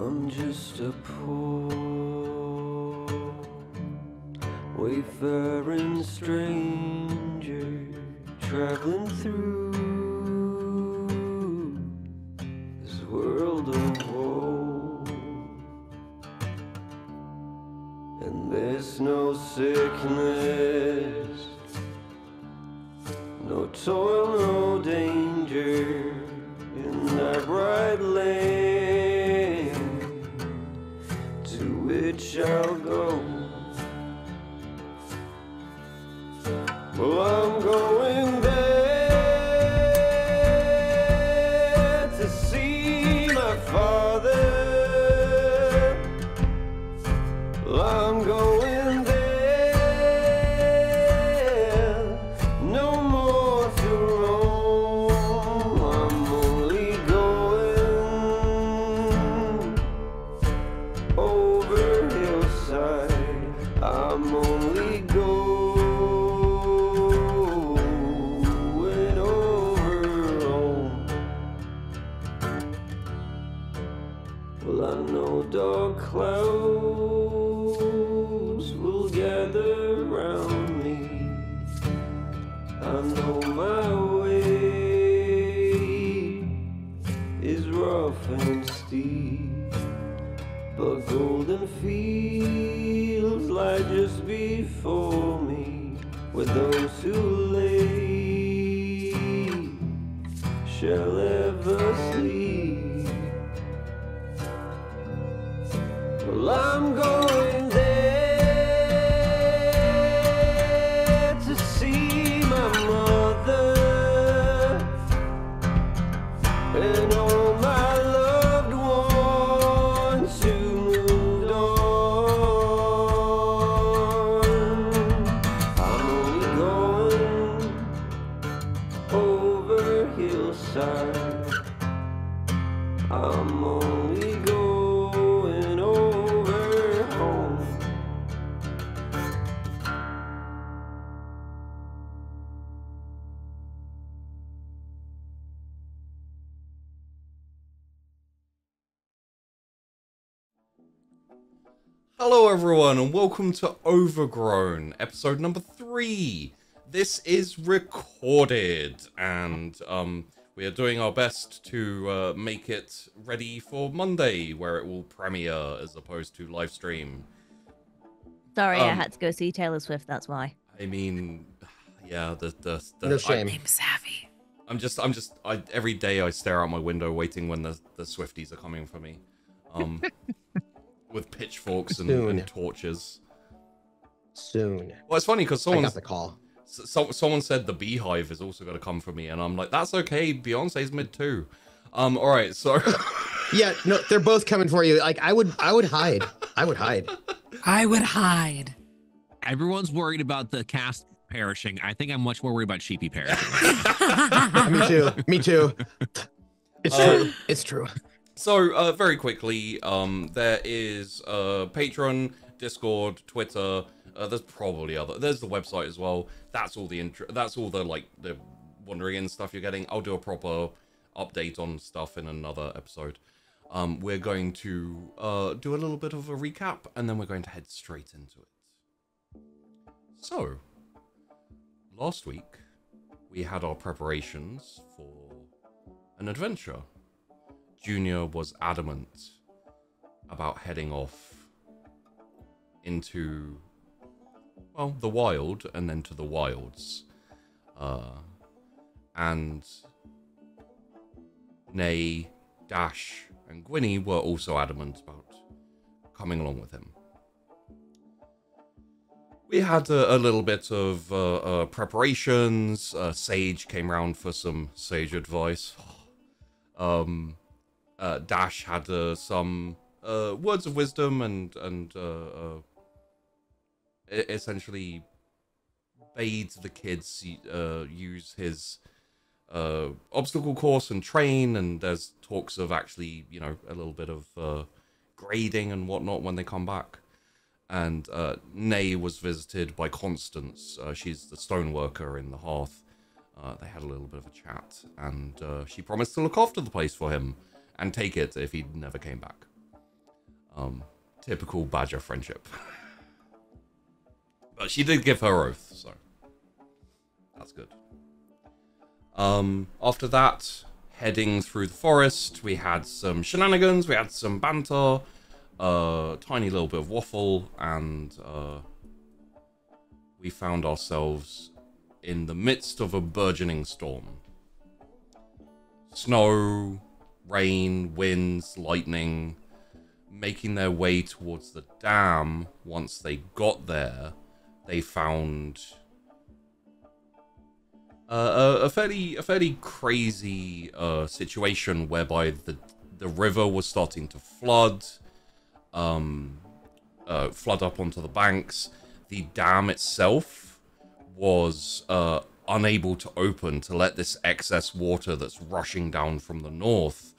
I'm just a poor wayfaring stranger traveling through this world of woe, and there's no sickness, no toil, no danger in that bright land to which I'll go. Well, I'm going there to see my father. Well, I'm going there, no more to roam. I'm only going over hillside. I'm only going over home. Well, I know dark clouds will gather round me. I know my way is rough and steep, but golden fields lie just before me, where those who lay shall ever sleep. Well, I'm going there to see my mother and all my loved ones who moved on. I'm only going over hillside. I'm only going over home. Hello everyone and welcome to Overgrown, episode number 3. This is recorded and we are doing our best to make it ready for Monday, where it will premiere as opposed to live stream. Sorry, I had to go see Taylor Swift, that's why. I mean, yeah, No shame. I'm savvy. Every day I stare out my window waiting when the Swifties are coming for me. With pitchforks and torches. Soon. Well, it's funny because I got the call. someone said the Beehive is also going to come for me, and I'm like, that's okay. Beyonce's mid too. All right, so Yeah, no, they're both coming for you. Like I would hide. I would hide. I would hide. Everyone's worried about the cast perishing. I think I'm much more worried about Sheepy perishing. Me too. Me too. It's true. It's true. So, very quickly, there is Patreon, Discord, Twitter. There's probably there's the website as well. That's all the that's all the the wandering in stuff you're getting. I'll do a proper update on stuff in another episode. We're going to do a little bit of a recap, and then we're going to head straight into it. So, last week we had our preparations for an adventure. Junior was adamant about heading off into, well, the wild and then to the wilds. And Nay, Dash, and Gwynny were also adamant about coming along with him. We had a little bit of preparations. Sage came round for some sage advice. Dash had some words of wisdom and essentially bade the kids use his obstacle course and train, and there's talks of actually, you know, a little bit of grading and whatnot when they come back. And Nay was visited by Constance. She's the stoneworker in the hearth. They had a little bit of a chat, and she promised to look after the place for him and take it if he never came back. Typical badger friendship. But she did give her oath, so that's good. After that, heading through the forest, we had some shenanigans, we had some banter, tiny little bit of waffle, and we found ourselves in the midst of a burgeoning storm. Snow, rain, winds, lightning, making their way towards the dam. Once they got there, they found a fairly crazy situation whereby the river was starting to flood up onto the banks. The dam itself was unable to open to let this excess water that's rushing down from the north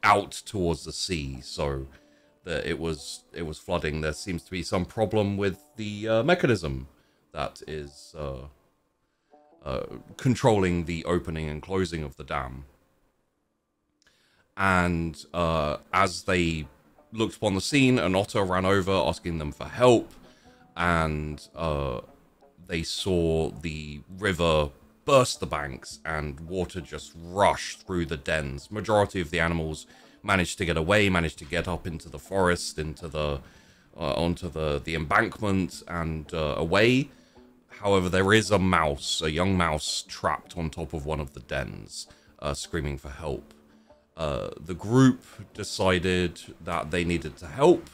out towards the sea, so that it was flooding. There seems to be some problem with the mechanism that is controlling the opening and closing of the dam. And as they looked upon the scene, an otter ran over asking them for help, and they saw the river burst the banks and water just rush through the dens. Majority of the animals managed to get away, managed to get up into the forest, into the onto the embankment and away. However, there is a young mouse trapped on top of one of the dens, screaming for help. The group decided that they needed to help,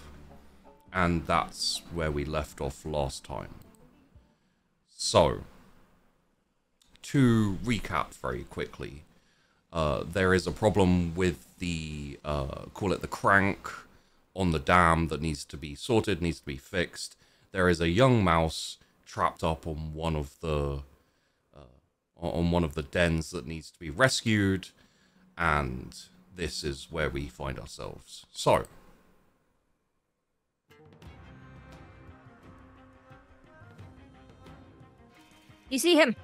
and that's where we left off last time. So, to recap very quickly, there is a problem with the, call it the crank on the dam that needs to be sorted, needs to be fixed. There is a young mouse trapped up on one of the dens that needs to be rescued, and this is where we find ourselves. So, You see him?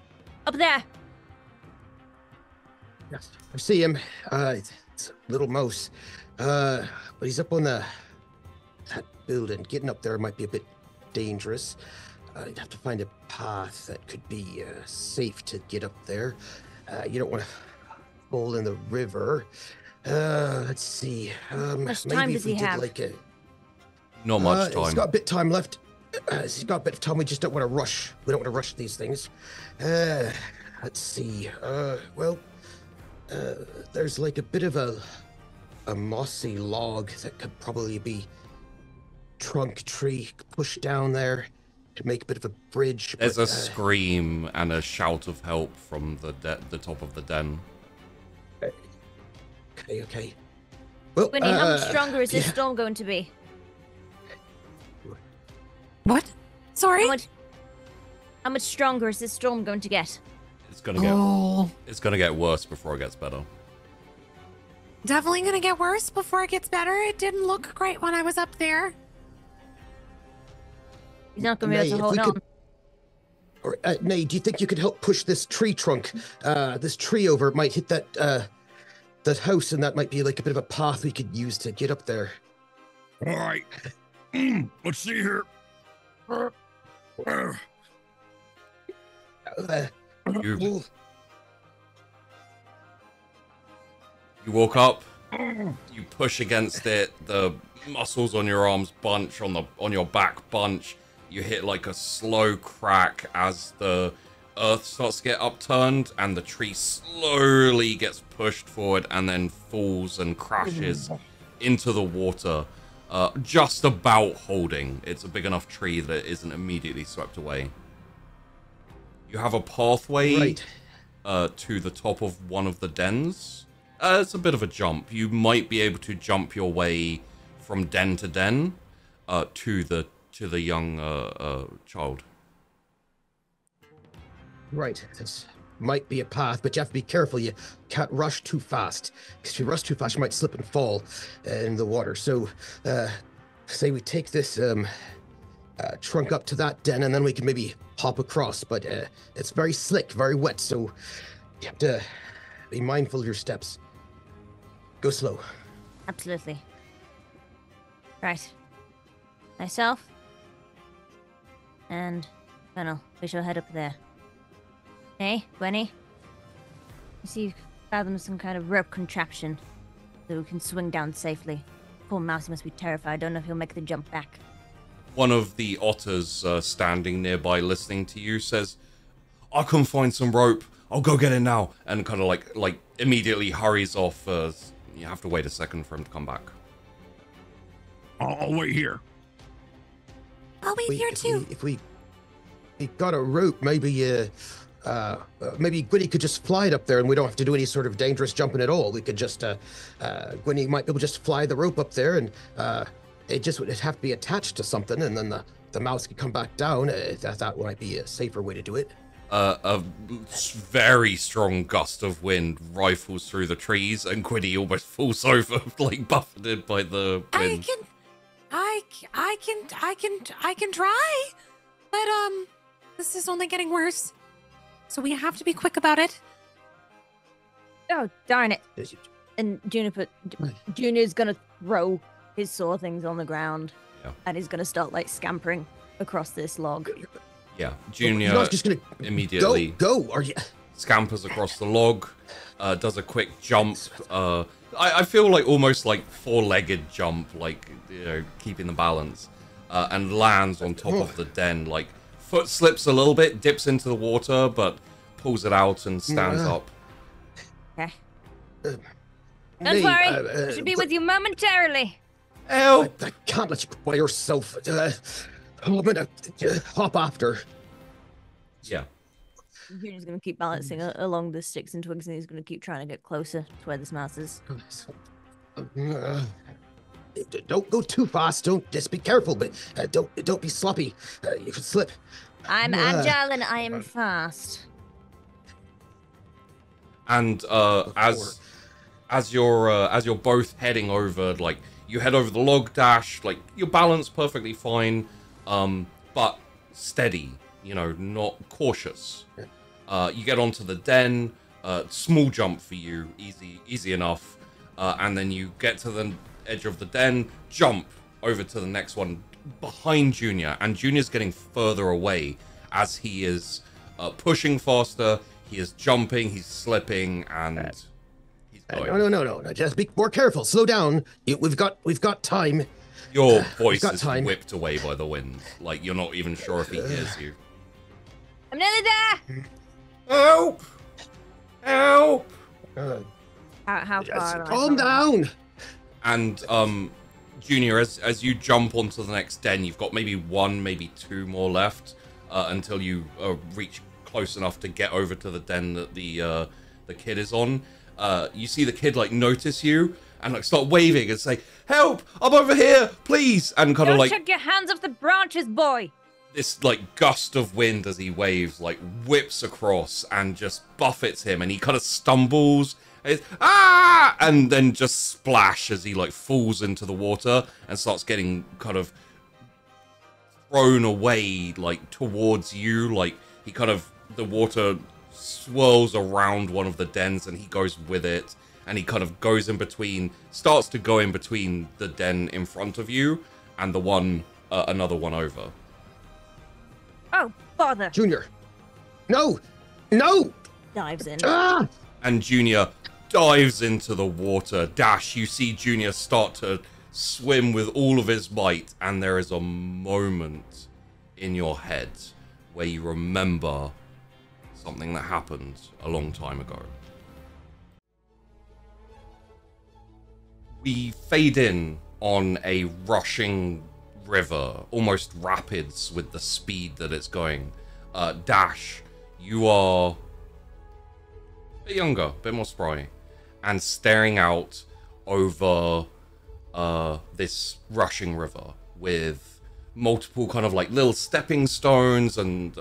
Up there. Yes, I see him. It's a little mouse. But he's up on that building. Getting up there might be a bit dangerous. You'd have to find a path that could be safe to get up there. You don't want to fall in the river. Let's see. How much maybe time if does we he did have? like a. not much time. He's got a bit of time left. He's got a bit of time. We just don't want to rush. We don't want to rush these things. Let's see. There's like a bit of a mossy log that could probably be trunk tree pushed down there to make a bit of a bridge. There's but, a scream and a shout of help from the top of the den. Okay. Well, Winnie, how much stronger is this yeah. storm going to be? What? Sorry? How much stronger is this storm going to get? It's gonna get Oh, it's gonna get worse before it gets better. definitely gonna get worse before it gets better. It didn't look great when I was up there. He's not going to be able to hold on. Or, Nay, do you think you could help push this tree trunk, this tree over? It might hit that house, and that might be like a bit of a path we could use to get up there. All right. Let's see here. You walk up, you push against it, the muscles on your arms bunch, on your back bunch. You hit like a slow crack as the earth starts to get upturned, and the tree slowly gets pushed forward and then falls and crashes into the water, just about holding. It's a big enough tree that it isn't immediately swept away. You have a pathway to the top of one of the dens. It's a bit of a jump. You might be able to jump your way from den to den to the young child. Right. This might be a path, but you have to be careful. You can't rush too fast. Because if you rush too fast, you might slip and fall in the water. So, say we take this trunk up to that den, and then we can maybe hop across. But it's very slick, very wet, so you have to be mindful of your steps. Go slow. Absolutely. Right. Myself and Fennel, we shall head up there. Hey, Gwenny? You see, you've fathomed some kind of rope contraption so we can swing down safely. Poor Mousy must be terrified. I don't know if he'll make the jump back. One of the otters standing nearby listening to you says, I can find some rope. I'll go get it now. And kind of like immediately hurries off. You have to wait a second for him to come back. I'll wait here. I'll wait here too. If we got a rope, maybe Gwynny could just fly it up there and we don't have to do any sort of dangerous jumping at all. We could just, Gwynny might be able to just fly the rope up there and it'd have to be attached to something and then the mouse could come back down. That might be a safer way to do it. A very strong gust of wind rifles through the trees and Gwynny almost falls over, like buffeted by the wind. I can try, but this is only getting worse. So we have to be quick about it. Oh, darn it. And Junior's gonna throw his saw things on the ground. Yeah. And he's gonna start like scampering across this log. Yeah, Junior You're not just gonna immediately go, are you? scampers across the log, does a quick jump. I feel like almost like four-legged jump, like, you know, keeping the balance, and lands on top of the den. Like, foot slips a little bit, dips into the water, but pulls it out and stands up. Okay. Don't worry, I should be with you momentarily. Help! I can't let you go by yourself. I'm gonna hop after. Yeah. Junior's gonna keep balancing along the sticks and twigs, and he's gonna keep trying to get closer to where this mouse is. Don't go too fast. Just be careful, but don't be sloppy. You could slip. I'm agile and I am fast. And as you're both heading over, like you head over the log dash, like you're balanced perfectly fine, but steady. You know, not cautious. You get onto the den, small jump for you, easy enough, and then you get to the edge of the den, jump over to the next one behind Junior, and Junior's getting further away as he is pushing faster, he is jumping, he's slipping, and he's going. No, just be more careful, slow down. We've got time. Your voice is time. whipped away by the wind, like you're not even sure if he hears you. I'm nearly there. Help! Help! How far? am I Calm from? down. And Junior, as you jump onto the next den, you've got maybe one, maybe two more left until you reach close enough to get over to the den that the kid is on. You see the kid like notice you and like start waving and say, "Help! I'm over here, please!" And kind of like take your hands off the branches, boy. this like gust of wind as he waves like whips across and just buffets him, and he kind of stumbles and, and then just splash as he like falls into the water and starts getting kind of thrown away like towards you. Like he kind of, the water swirls around one of the dens and he goes with it, and he kind of goes in between, starts to go in between the den in front of you and the one another one over. Oh, bother. Junior. No. Dives in. Ah! And Junior dives into the water. Dash, you see Junior start to swim with all of his might, and there is a moment in your head where you remember something that happened a long time ago. We fade in on a rushing river, almost rapids with the speed that it's going. Dash, you are a bit younger, a bit more spry, and staring out over this rushing river with multiple kind of like little stepping stones, and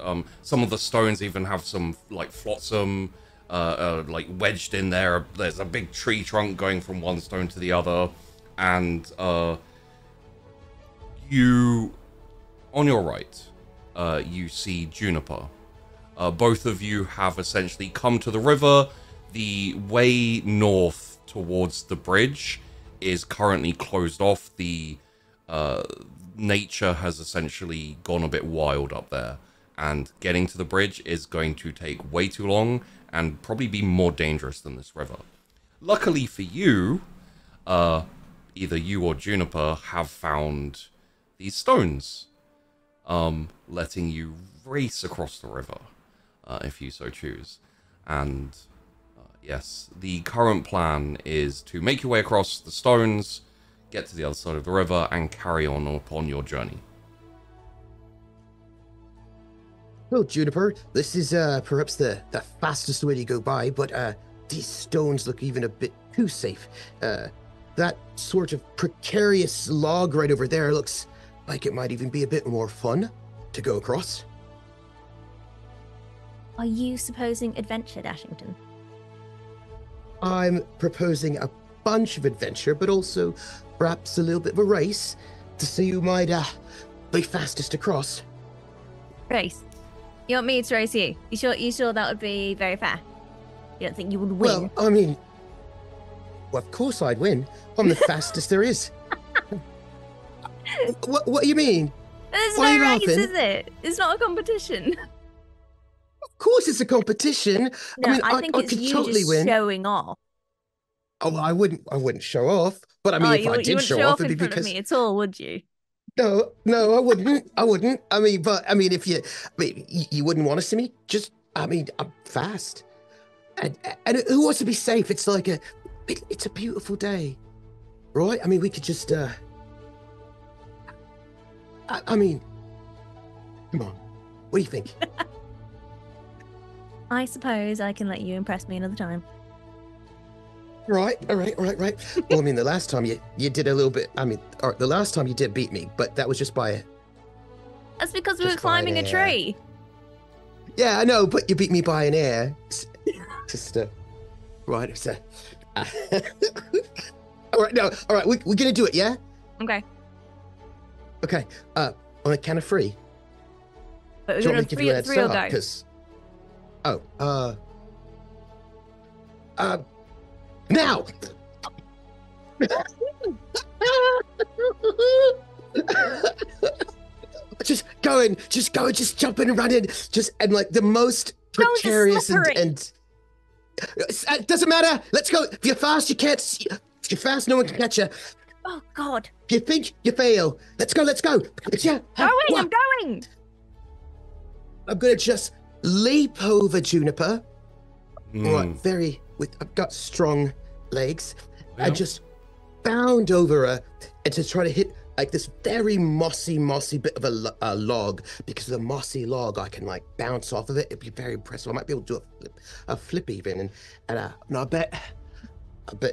some of the stones even have some like flotsam like wedged in there. There's a big tree trunk going from one stone to the other, and you, on your right, you see Juniper. Both of you have essentially come to the river. The way north towards the bridge is currently closed off. The nature has essentially gone a bit wild up there, and getting to the bridge is going to take way too long and probably be more dangerous than this river. Luckily for you, either you or Juniper have found these stones, letting you race across the river, if you so choose. And yes, the current plan is to make your way across the stones, get to the other side of the river, and carry on upon your journey. Well, Juniper, this is perhaps the fastest way to go by, but these stones look even a bit too safe. That sort of precarious log right over there looks like it might even be a bit more fun to go across. Are you supposing adventure, Dashington? I'm proposing a bunch of adventure, but also perhaps a little bit of a race to see who might be fastest across. Race? You want me to race you? You sure that would be very fair? You don't think you would win? Well, I mean, of course I'd win. I'm the fastest there is. What do you mean? There's Why are no you race, laughing? is it? It's not a competition. Of course it's a competition. No, I think I it's could you totally just win. showing off. Oh, I wouldn't show off. But I mean, if you I wouldn't did show show off, off it'd in be front of because me at all, would you? no, I wouldn't. I wouldn't. I mean, if you wouldn't want to see me, just, I mean, I'm fast. And who wants to be safe? It's like it's a beautiful day, right? I mean, we could just, I mean, come on. What do you think? I suppose I can let you impress me another time. Right. Well, I mean, the last time you did a little bit, I mean, or the last time you did beat me, but that was just by That's because we were Just by climbing a there. tree. yeah, I know, but you beat me by an air. Just, right, it's all right, no, all right, we're gonna do it, yeah? Okay. Okay, on a count of three. But Do we're you going want me to to give you a head three or start? go. 'Cause- now! just jumping and running, and like the most Stones are precarious slippery. and it doesn't matter. Let's go. If you're fast, you can't see. If you're fast, no one can catch you. Oh, God. If you think, you fail. Let's go. Yeah. I'm going. I'm gonna just leap over Juniper. Right, Mm. I've got strong legs. Yeah. I just bound over her and to try to hit like this very mossy bit of a log. Because of the mossy log, I can like bounce off of it. It'd be very impressive. I might be able to do a flip even. And I bet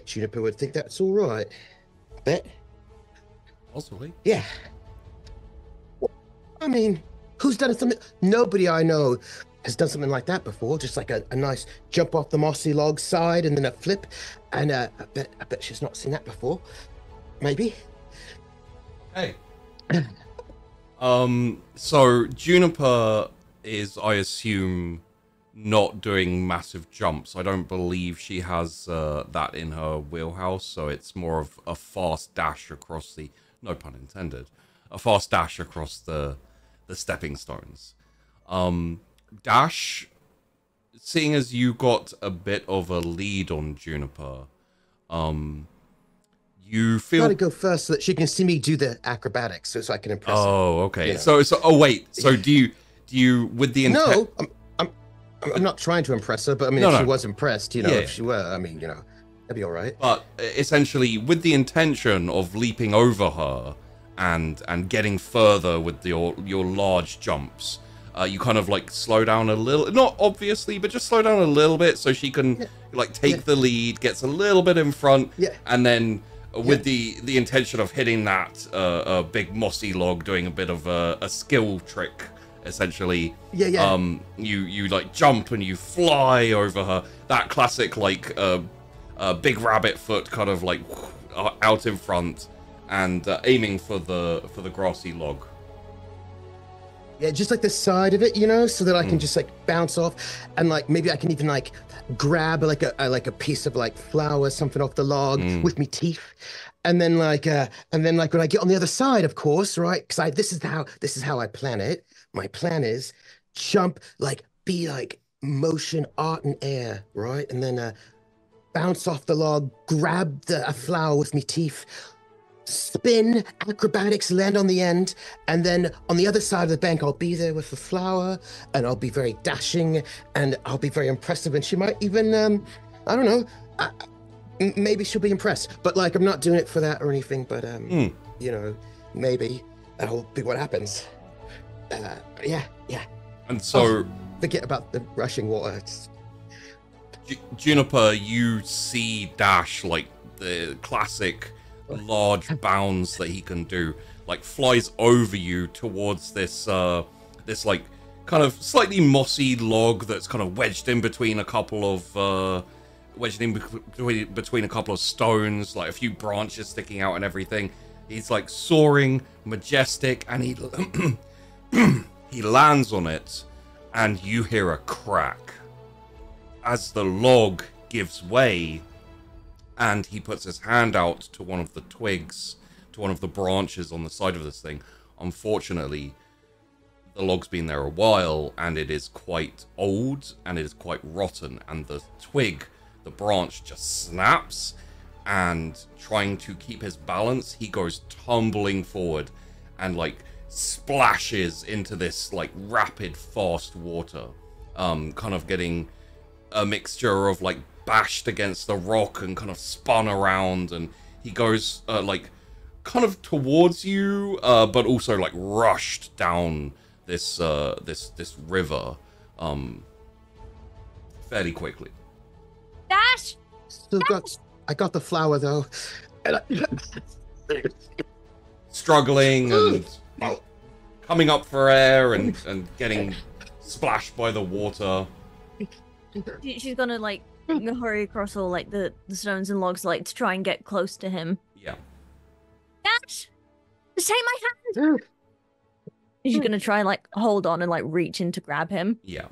Juniper would think that's all right. I bet. Possibly. Yeah. Well, I mean, who's done something? Nobody I know has done something like that before. Just like a nice jump off the mossy log side and then a flip. And I bet she's not seen that before. Maybe. Hey. So Juniper is, I assume, not doing massive jumps. I don't believe she has that in her wheelhouse, so it's more of a fast dash across the, no pun intended, a fast dash across the stepping stones. Dash, seeing as you got a bit of a lead on Juniper, you feel... Gotta go first so that she can see me do the acrobatics so I can impress her. Oh, okay. You know. So oh wait. So do you with the intent? No, I'm not trying to impress her, but I mean, No, if no. she was impressed, you know, Yeah. if she were, I mean, you know, that'd be all right. But essentially, with the intention of leaping over her and getting further with your large jumps, you kind of like slow down a little, not obviously, but just slow down a little bit so she can like take the lead, gets a little bit in front, and then with the intention of hitting that big mossy log, doing a bit of a skill trick. Essentially, you like jump and you fly over her. That classic like big rabbit foot kind of like out in front and aiming for the grassy log. Yeah, just like the side of it, you know, so that I can just like bounce off, and like maybe I can even like grab like a piece of like flour, something off the log with me teeth, and then like when I get on the other side, of course, right? Because this is how I plan it. My plan is jump, like be like motion, art, and air, right? And then bounce off the log, grab a flower with me teeth, spin, acrobatics, land on the end, and then on the other side of the bank, I'll be there with the flower, and I'll be very dashing, and I'll be very impressive, and she might even, I don't know, maybe she'll be impressed, but like, I'm not doing it for that or anything, but, you know, maybe that'll be what happens. Yeah. And so... forget about the rushing water. Juniper, you see Dash, like, the classic large bounds that he can do, like flies over you towards this this like kind of slightly mossy log that's kind of wedged in between a couple of between a couple of stones, like a few branches sticking out and everything. He's like soaring, majestic, and he he lands on it, and you hear a crack as the log gives way. And he puts his hand out to one of the twigs, to one of the branches on the side of this thing. Unfortunately, the log's been there a while, and it is quite old, and it is quite rotten. And the twig, the branch, just snaps, and trying to keep his balance, he goes tumbling forward, and like splashes into this like rapid, fast water, kind of getting a mixture of like bashed against the rock and kind of spun around, and he goes like kind of towards you, but also like rushed down this this river fairly quickly. Dash! I got the flower though. Struggling and coming up for air and getting splashed by the water. She's gonna like hurry across all like the stones and logs like to try and get close to him. Yeah. Dash! Just take my hand! She's gonna try and like hold on and like reach in to grab him. Yeah.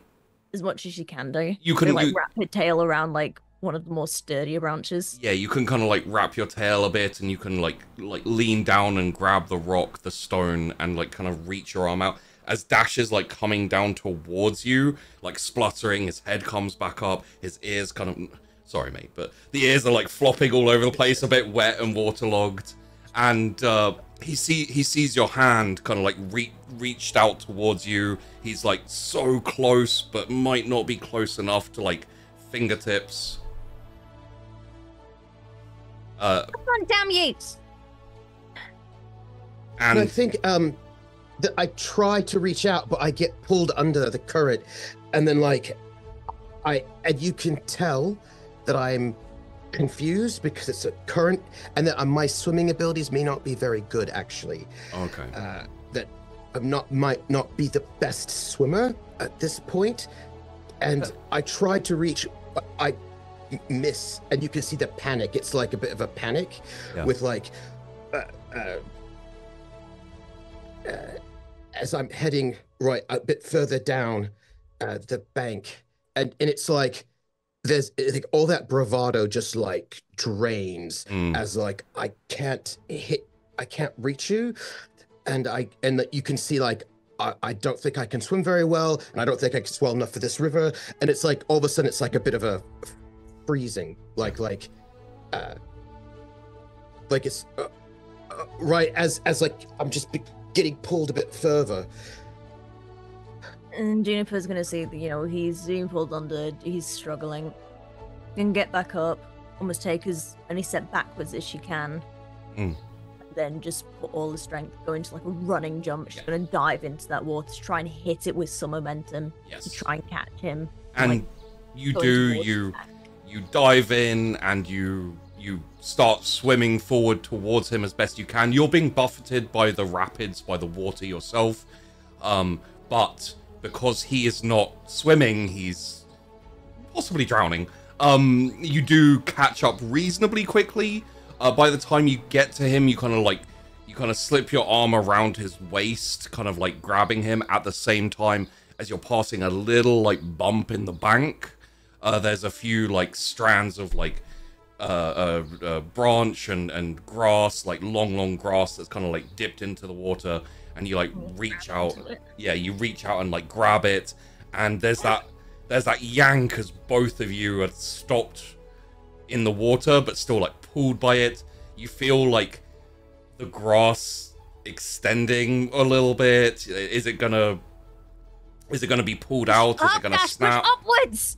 As much as she can do. You can like wrap her tail around like one of the more sturdier branches. Yeah, you can kind of like wrap your tail a bit, and you can like lean down and grab the rock, the stone, and like kind of reach your arm out. As Dash is like coming down towards you, like spluttering, his head comes back up, his ears kind of, sorry mate, but the ears are like flopping all over the place, a bit wet and waterlogged. And he sees your hand kind of like reached out towards you. He's like so close, but might not be close enough to like fingertips. Come on, damn Yates! And I think that I try to reach out, but I get pulled under the current, and then like and you can tell that I'm confused because it's a current, and that my swimming abilities may not be very good actually. Okay. That might not be the best swimmer at this point, and I tried to reach, but I miss, and you can see the panic. It's like a bit of a panic with like as I'm heading right a bit further down the bank, and it's like there's like all that bravado just like drains as like I can't reach you, and you can see like I don't think I can swim very well, and I don't think I can swim enough for this river, and it's like all of a sudden it's like a bit of a freezing, like it's right as like I'm just getting pulled a bit further. And Juniper's gonna see that, you know, he's being pulled under, he's struggling. Can get back up, almost take as any step backwards as she can. And then just put all the strength, go into like a running jump. She's gonna dive into that water to try and hit it with some momentum to try and catch him. And like, you dive in and you start swimming forward towards him as best you can. You're being buffeted by the rapids, by the water yourself, but because he is not swimming, he's possibly drowning. You do catch up reasonably quickly. By the time you get to him, you kind of like You kind of slip your arm around his waist, kind of like grabbing him at the same time as you're passing a little like bump in the bank. There's a few like strands of like branch and grass, like long grass that's kind of like dipped into the water, and you like reach out. Yeah, you reach out and like grab it, and there's that yank as both of you are stopped in the water, but still like pulled by it. You feel like the grass extending a little bit. Is it gonna be pulled out? Is it gonna snap? Push upwards.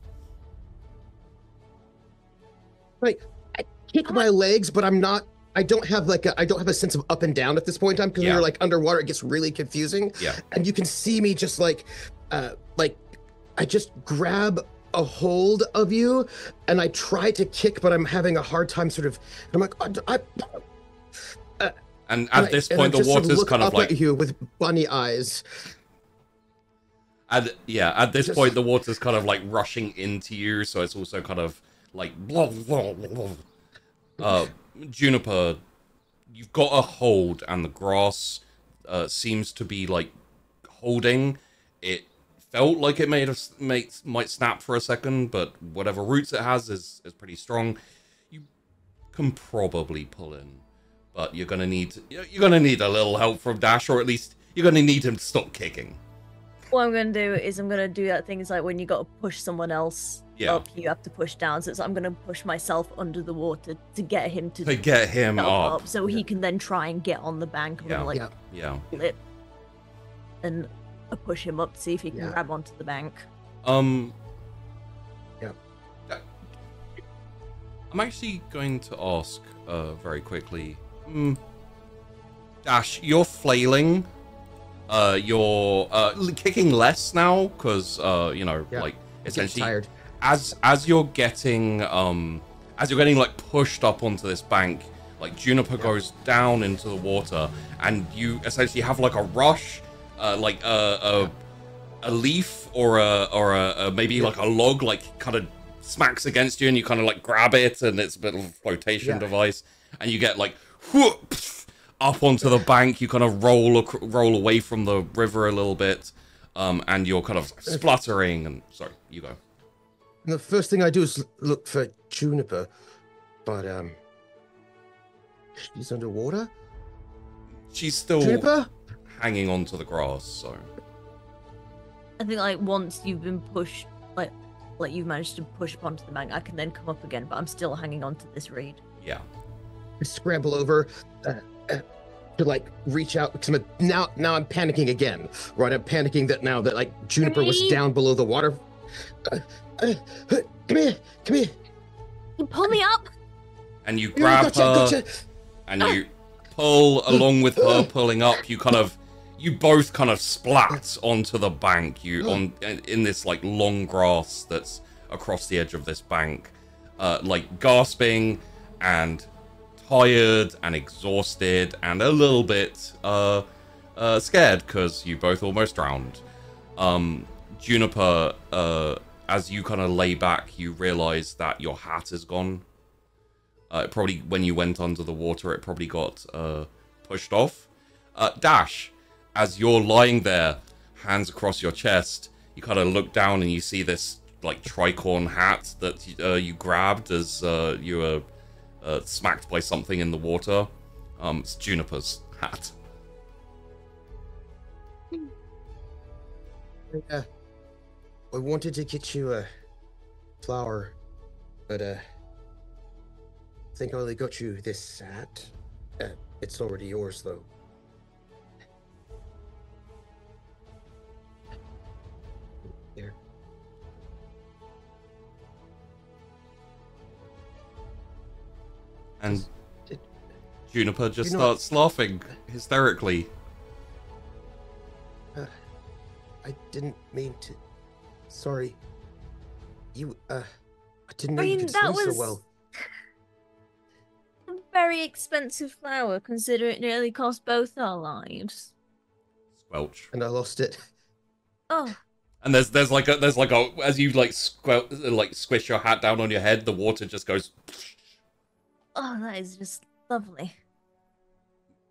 Like, I kick my legs, but I don't have a sense of up and down at this point in time, because when you're like underwater, it gets really confusing. Yeah. And you can see me just like I just grab a hold of you and I try to kick, but I'm having a hard time I'm like, and at this point, the water's kind of like at you with bunny eyes. And yeah, at this point, the water's kind of like rushing into you, so it's also kind of like blah, blah, blah, blah. Juniper, you've got a hold, and the grass seems to be like holding. It felt like it might snap for a second, but whatever roots it has is pretty strong. You can probably pull in, but you're gonna need a little help from Dash, or at least you're gonna need him to stop kicking. What I'm gonna do is I'm gonna do that thing. It's like when you got to push someone else up, you have to push down. So I'm gonna push myself under the water to get him up, so he can then try and get on the bank. I'm gonna flip and push him up to see if he can grab onto the bank. I'm actually going to ask very quickly. Dash, you're flailing. You're kicking less now because like essentially tired. as you're getting like pushed up onto this bank, like Juniper goes down into the water, and you essentially have like a rush, like a leaf or a maybe like a log like kind of smacks against you, and you kind of like grab it, and it's a bit of a flotation device, and you get like up onto the bank. You kind of roll away from the river a little bit, and you're kind of spluttering. And sorry, you go. And the first thing I do is look for Juniper, but she's underwater. She's still Juniper? hanging onto the grass. So I think like once you've been pushed, like you've managed to push up onto the bank, I can then come up again, but I'm still hanging onto this reed. Yeah. I scramble over to like reach out, because now I'm panicking again, right? I'm panicking that now that like Juniper was down below the water. Come here. You pull me up. And you grab her, and you pull along with her pulling up. You both kind of splat onto the bank. In this like long grass that's across the edge of this bank, like gasping and tired and exhausted and a little bit scared because you both almost drowned. Juniper, as you kind of lay back, you realize that your hat is gone. Probably when you went under the water, it probably got pushed off. Dash, as you're lying there, hands across your chest, you kind of look down and you see this like tricorn hat that you grabbed as you were smacked by something in the water. It's Juniper's hat. Yeah. I wanted to get you a flower, but I think I only got you this hat. It's already yours, though. Here. And Juniper just starts laughing hysterically. I didn't mean to. Sorry. I didn't know you could swim so well. A very expensive flower, considering it nearly cost both our lives. Squelch. And I lost it. Oh. And there's like a as you like squish your hat down on your head, the water just goes. Oh, that is just lovely.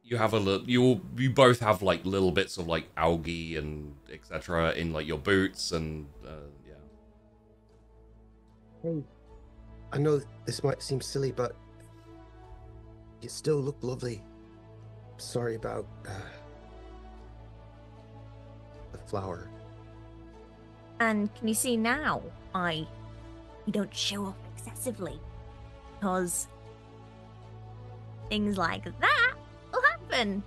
You have you both have like little bits of like algae and etc. in like your boots and yeah. Hey, I know this might seem silly, but you still look lovely. Sorry about the flower. And can you see now? You don't show off excessively, because things like that will happen.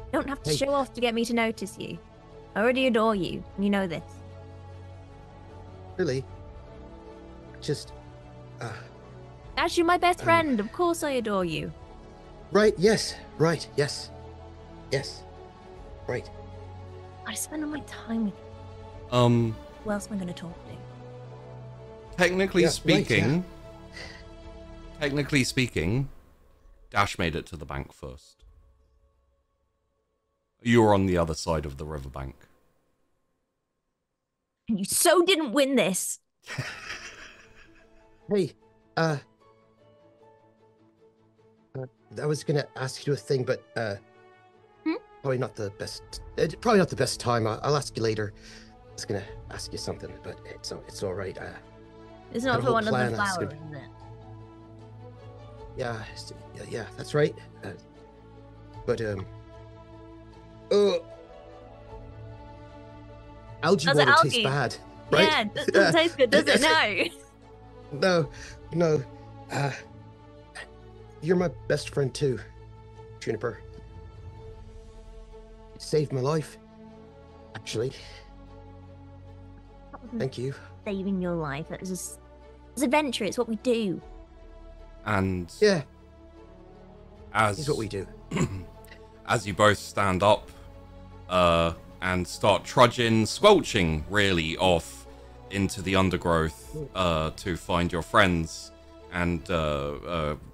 You don't have to Hey. show off to get me to notice you. I already adore you, and you know this. Really? Just, As you're my best friend, of course I adore you. right, yes, right, yes. Yes. Right. I spend all my time with you. Who else am I going to talk to? Technically Yeah, right, speaking, technically speaking, Dash made it to the bank first. You were on the other side of the riverbank. And you so didn't win this. Hey, I was gonna ask you a thing, but probably not the best time. I'll ask you later. I was gonna ask you something, but it's all right. It's Got not a for whole one of the plan, that's flowers, good. isn't it? Yeah, that's right. But oh, algae Does it water tastes algae? bad, right? Yeah, it doesn't taste good, does it? No. No. You're my best friend too, Juniper. You saved my life, actually. Thank you. Saving your life. It's adventure. It's what we do. And Yeah, as is what we do. as you both stand up and start trudging, squelching really off into the undergrowth to find your friends and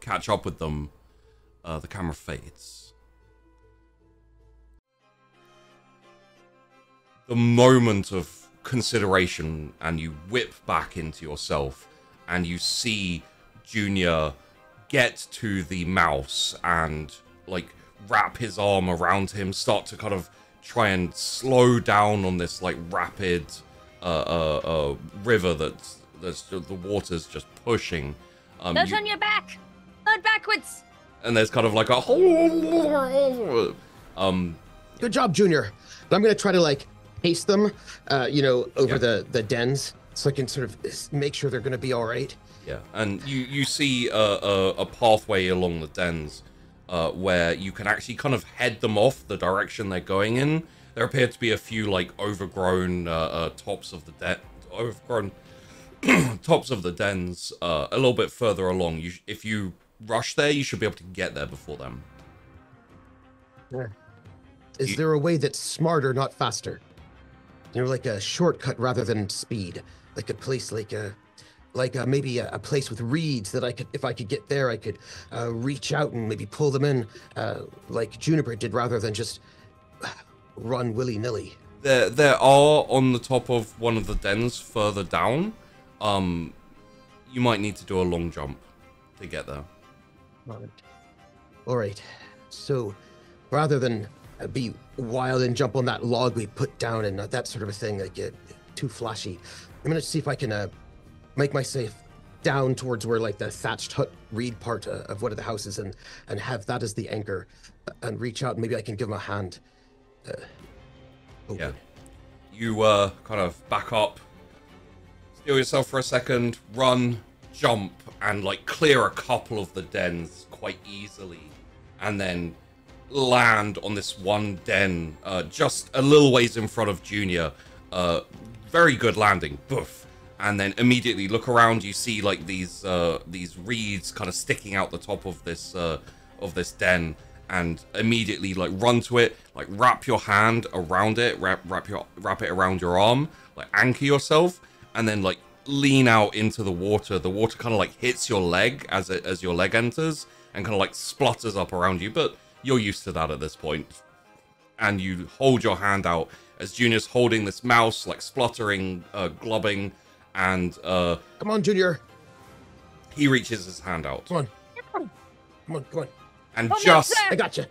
catch up with them, the camera fades. The moment of consideration, and you whip back into yourself and you see Junior get to the mouse and like wrap his arm around him, start to kind of try and slow down on this like rapid river that's the water's just pushing. Don't turn your back. Turn backwards. And there's kind of like a Good job, Junior. But I'm gonna try to like pace them, over the dens, so I can sort of make sure they're gonna be all right. Yeah, and you see a pathway along the dens where you can actually kind of head them off the direction they're going in. There appear to be a few like overgrown tops of the tops of the dens a little bit further along. If you rush there, you should be able to get there before them. Yeah. Is there a way that's smarter, not faster? Like a shortcut rather than speed, like a place maybe a place with reeds that if I could get there, I could reach out and maybe pull them in, like Juniper did, rather than just run willy-nilly. There are on the top of one of the dens further down. You might need to do a long jump to get there. All right. So rather than be wild and jump on that log we put down and that sort of a thing, like too flashy, I'm gonna see if I can make myself down towards where like the thatched hut reed part of one of the houses and have that as the anchor and reach out and maybe I can give him a hand. Yeah. You kind of back up, steal yourself for a second, run, jump, and like clear a couple of the dens quite easily, and then land on this one den just a little ways in front of Junior. Very good landing. Boof. And then immediately look around, you see like these reeds kind of sticking out the top of this den, and immediately like run to it, like wrap your hand around it, wrap it around your arm, like anchor yourself, and then like lean out into the water. The water kind of like hits your leg as your leg enters and kind of like splutters up around you, but you're used to that at this point. And you hold your hand out as Junior's holding this mouse, like spluttering, glubbing, and Come on, Junior. he reaches his hand out. Come on. Come on. And Oh, just no, I got you.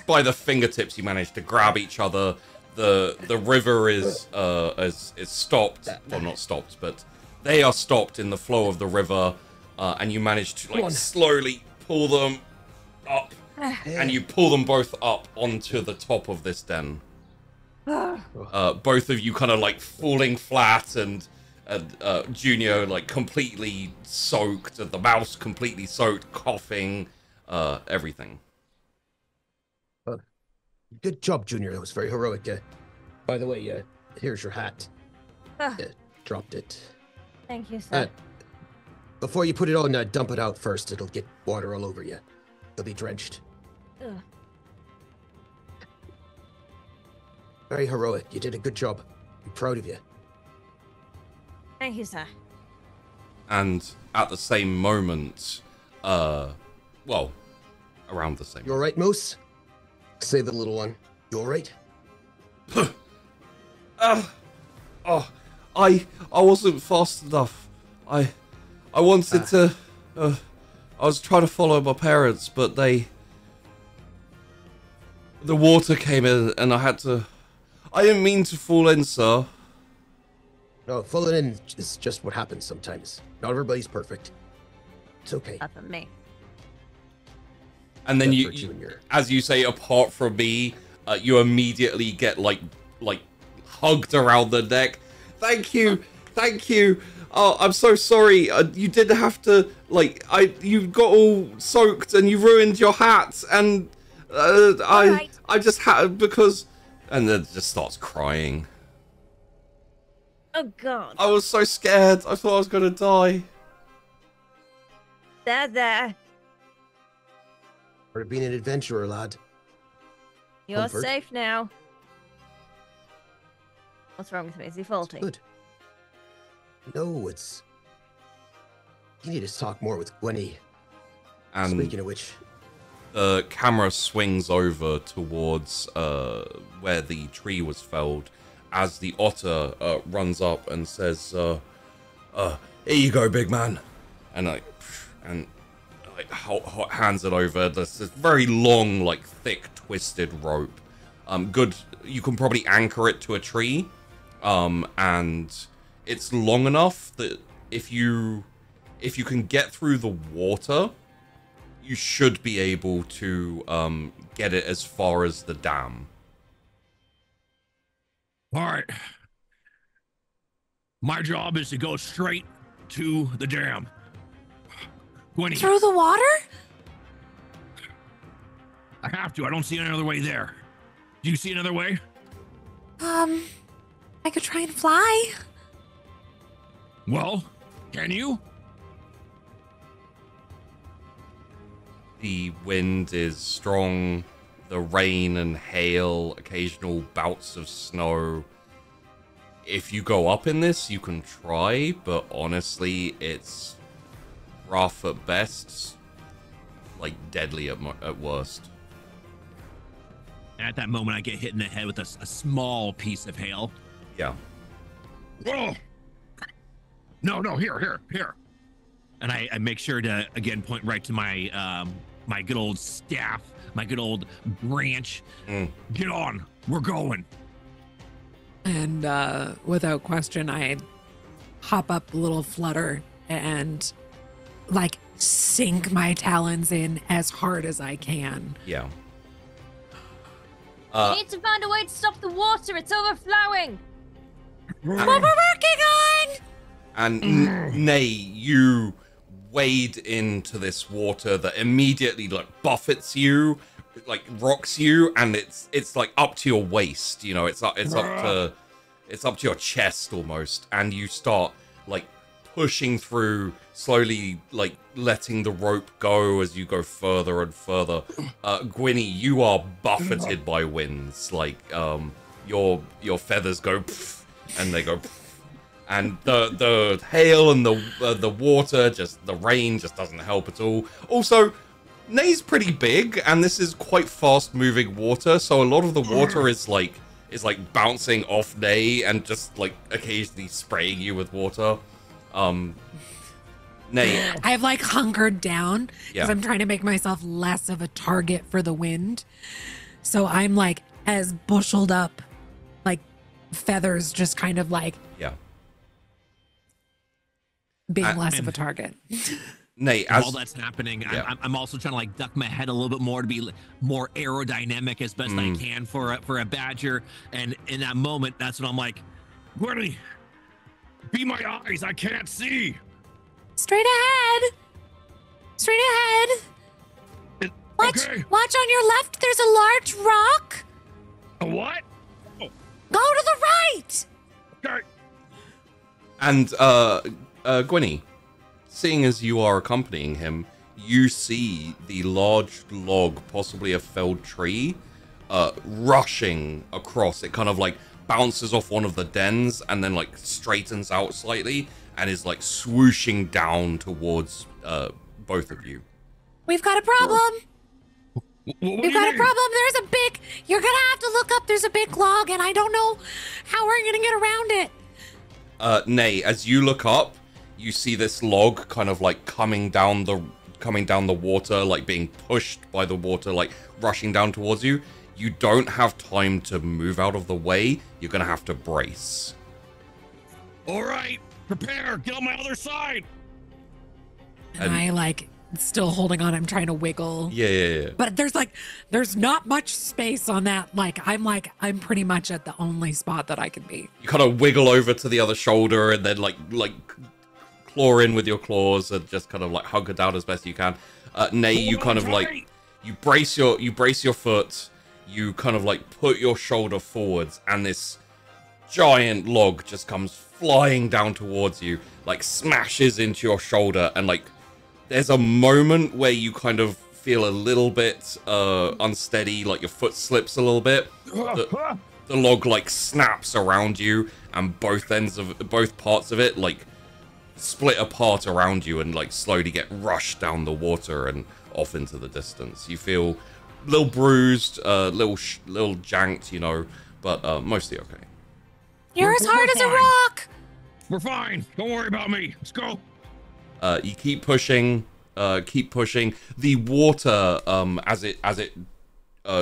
by the fingertips, you manage to grab each other. The river is stopped. Well, not stopped, but they are stopped in the flow of the river, and you manage to like slowly pull them up, and you pull them both up onto the top of this den. Both of you kind of like falling flat, and Junior like completely soaked, and the mouse completely soaked, coughing, everything. Good job, Junior. That was very heroic. By the way, here's your hat. Dropped it. Thank you, sir. Before you put it on, dump it out first. It'll get water all over you. You'll be drenched. Ugh. Very heroic. You did a good job. I'm proud of you. Thank you, sir. And at the same moment, well, around the same. You all right, Moose? Say the little one. You all right? I wasn't fast enough. I wanted to. I was trying to follow my parents, but the water came in, and I had to. I didn't mean to fall in, sir. No, falling in is just what happens sometimes. Not everybody's perfect. It's okay. Not for me. And then Except you, for Junior. as you say, apart from me, you immediately get like hugged around the neck. Thank you. Oh, I'm so sorry. You didn't have to. You got all soaked and you ruined your hat, and I just had because, and then just starts crying. Oh God. I was so scared. I thought I was gonna die. There. Part of being an adventurer, lad. You're Comfort. safe now. What's wrong with me? Is he faulty? Good. No, it's... You need to talk more with Gwenny. And Speaking of which... the camera swings over towards where the tree was felled as the otter runs up and says, here you go, big man. And hands it over. There's this very long, thick, twisted rope. Good. You can probably anchor it to a tree. And it's long enough that if you can get through the water, you should be able to get it as far as the dam. All right. My job is to go straight to the dam. Gwenny, Through the water? I have to. I don't see another way there. Do you see another way? I could try and fly. Well, can you? The wind is strong, the rain and hail, occasional bouts of snow. If you go up in this, you can try, but honestly, it's rough at best, deadly at worst. At that moment, I get hit in the head with a small piece of hail. Yeah. Oh! No, here. And I make sure to, again, point right to my my good old staff, my good old branch. Get on. We're going. And without question, I hop up a little flutter and sink my talons in as hard as I can. Yeah. We need to find a way to stop the water. It's overflowing. What we're working on! And Nay, you wade into this water that immediately buffets you, rocks you, and it's up to your waist. You know, it's up to your chest almost, and you start pushing through, slowly letting the rope go as you go further and further. Gwenny, you are buffeted by winds. Your feathers go pff, and they go pff, and the hail and the water, just the rain just doesn't help at all. Also, Nay's pretty big, and this is quite fast moving water, so a lot of the water is bouncing off Nay and just occasionally spraying you with water. Nay, I've like hunkered down because Yeah. I'm trying to make myself less of a target for the wind. So I'm like as busheled up, like feathers, just kind of like yeah. being less of and- a target. Nay, While as that's happening, Yeah. I'm also trying to like duck my head a little bit more to be more aerodynamic as best I can for a badger. And in that moment, that's when I'm like, Gwenny, be my eyes. I can't see. Straight ahead. Straight ahead. Watch, Okay. watch on your left. There's a large rock. A what? Oh, Go to the right. okay. And Gwynny, seeing as you are accompanying him, you see the large log, possibly a felled tree, rushing across. It kind of like bounces off one of the dens and then like straightens out slightly and is like swooshing down towards both of you. We've got a problem. What do We've you got a mean? problem. There's a big. You're gonna have to look up. There's a big log, and I don't know how we're gonna get around it. Nay, as you look up, you see this log kind of like coming down the water, like being pushed by the water, like rushing down towards you. You don't have time to move out of the way. You're gonna have to brace. All right, prepare. Get on my other side. And I like still holding on. I'm trying to wiggle. Yeah. But there's not much space on that. I'm pretty much at the only spot that I can be. You kind of wiggle over to the other shoulder and then like claw in with your claws and just kind of like hug it down as best you can. Nay, you kind of like you brace your foot. You kind of like put your shoulder forwards, and this giant log just comes flying down towards you, like smashes into your shoulder, and like there's a moment where you kind of feel a little bit unsteady, like your foot slips a little bit. The log like snaps around you, and both parts of it like split apart around you and like slowly get rushed down the water and off into the distance. You feel a little bruised, little janked, you know, but mostly okay. You're as hard as a rock. We're fine. Don't worry about me. Let's go. You keep pushing. The water, as it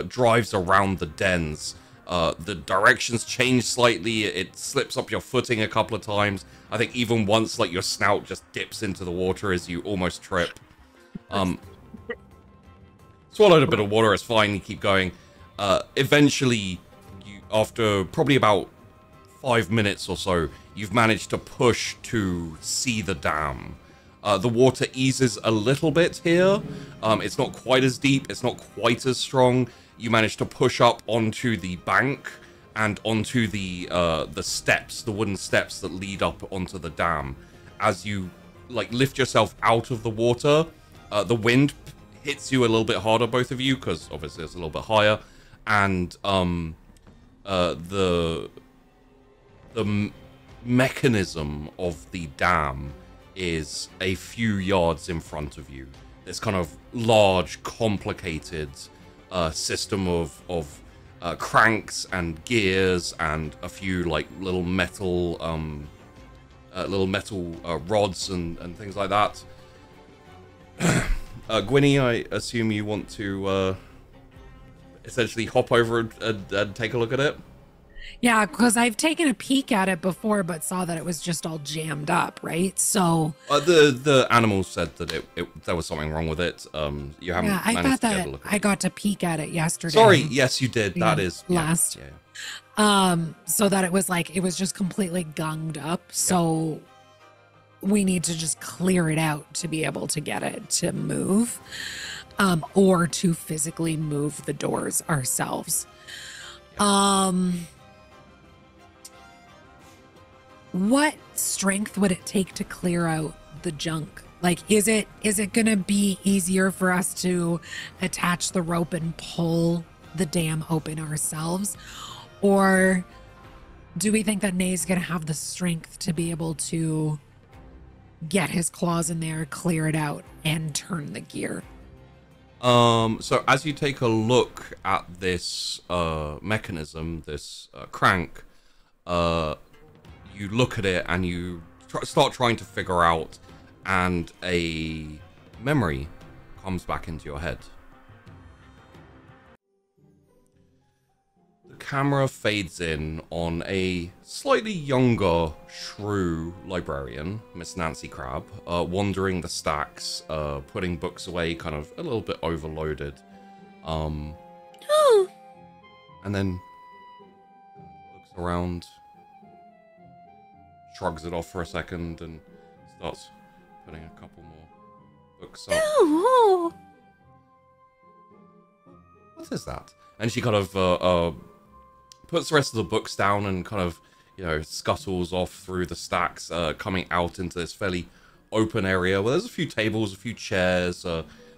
drives around the dens, the directions change slightly. It slips up your footing a couple of times. I think even once, like your snout just dips into the water as you almost trip. Swallowed a bit of water. It's fine. You keep going. Eventually, after probably about 5 minutes or so, you've managed to push to see the dam. The water eases a little bit here. It's not quite as deep. It's not quite as strong. You manage to push up onto the bank and onto the steps, the wooden steps that lead up onto the dam. As you like lift yourself out of the water, the wind hits you a little bit harder, both of you, because obviously it's a little bit higher, and the mechanism of the dam is a few yards in front of you. This kind of large, complicated system of cranks and gears and a few like little metal rods and things like that. Gwynny, I assume you want to essentially hop over and take a look at it? Yeah, because I've taken a peek at it before, but saw that it was just all jammed up, right? So the animals said that there was something wrong with it. You haven't. yeah, I managed thought to get that a look at I it. got to peek at it yesterday. Sorry, yes, you did. Yeah, That is last. Yeah. So that it was just completely gunged up. So we need to just clear it out to be able to get it to move, or to physically move the doors ourselves. What strength would it take to clear out the junk? Like, is it gonna be easier for us to attach the rope and pull the dam open ourselves? Or do we think that Nay's gonna have the strength to be able to get his claws in there, clear it out, and turn the gear? So as you take a look at this mechanism, this crank, you look at it and you start trying to figure out and a memory comes back into your head. The camera fades in on a slightly younger shrew librarian, Miss Nancy Crab, wandering the stacks, putting books away, kind of a little bit overloaded. And then looks around, shrugs it off for a second, and starts putting a couple more books up. Oh. What is that? And she kind of puts the rest of the books down and kind of, you know, scuttles off through the stacks, coming out into this fairly open area where there's a few tables, a few chairs,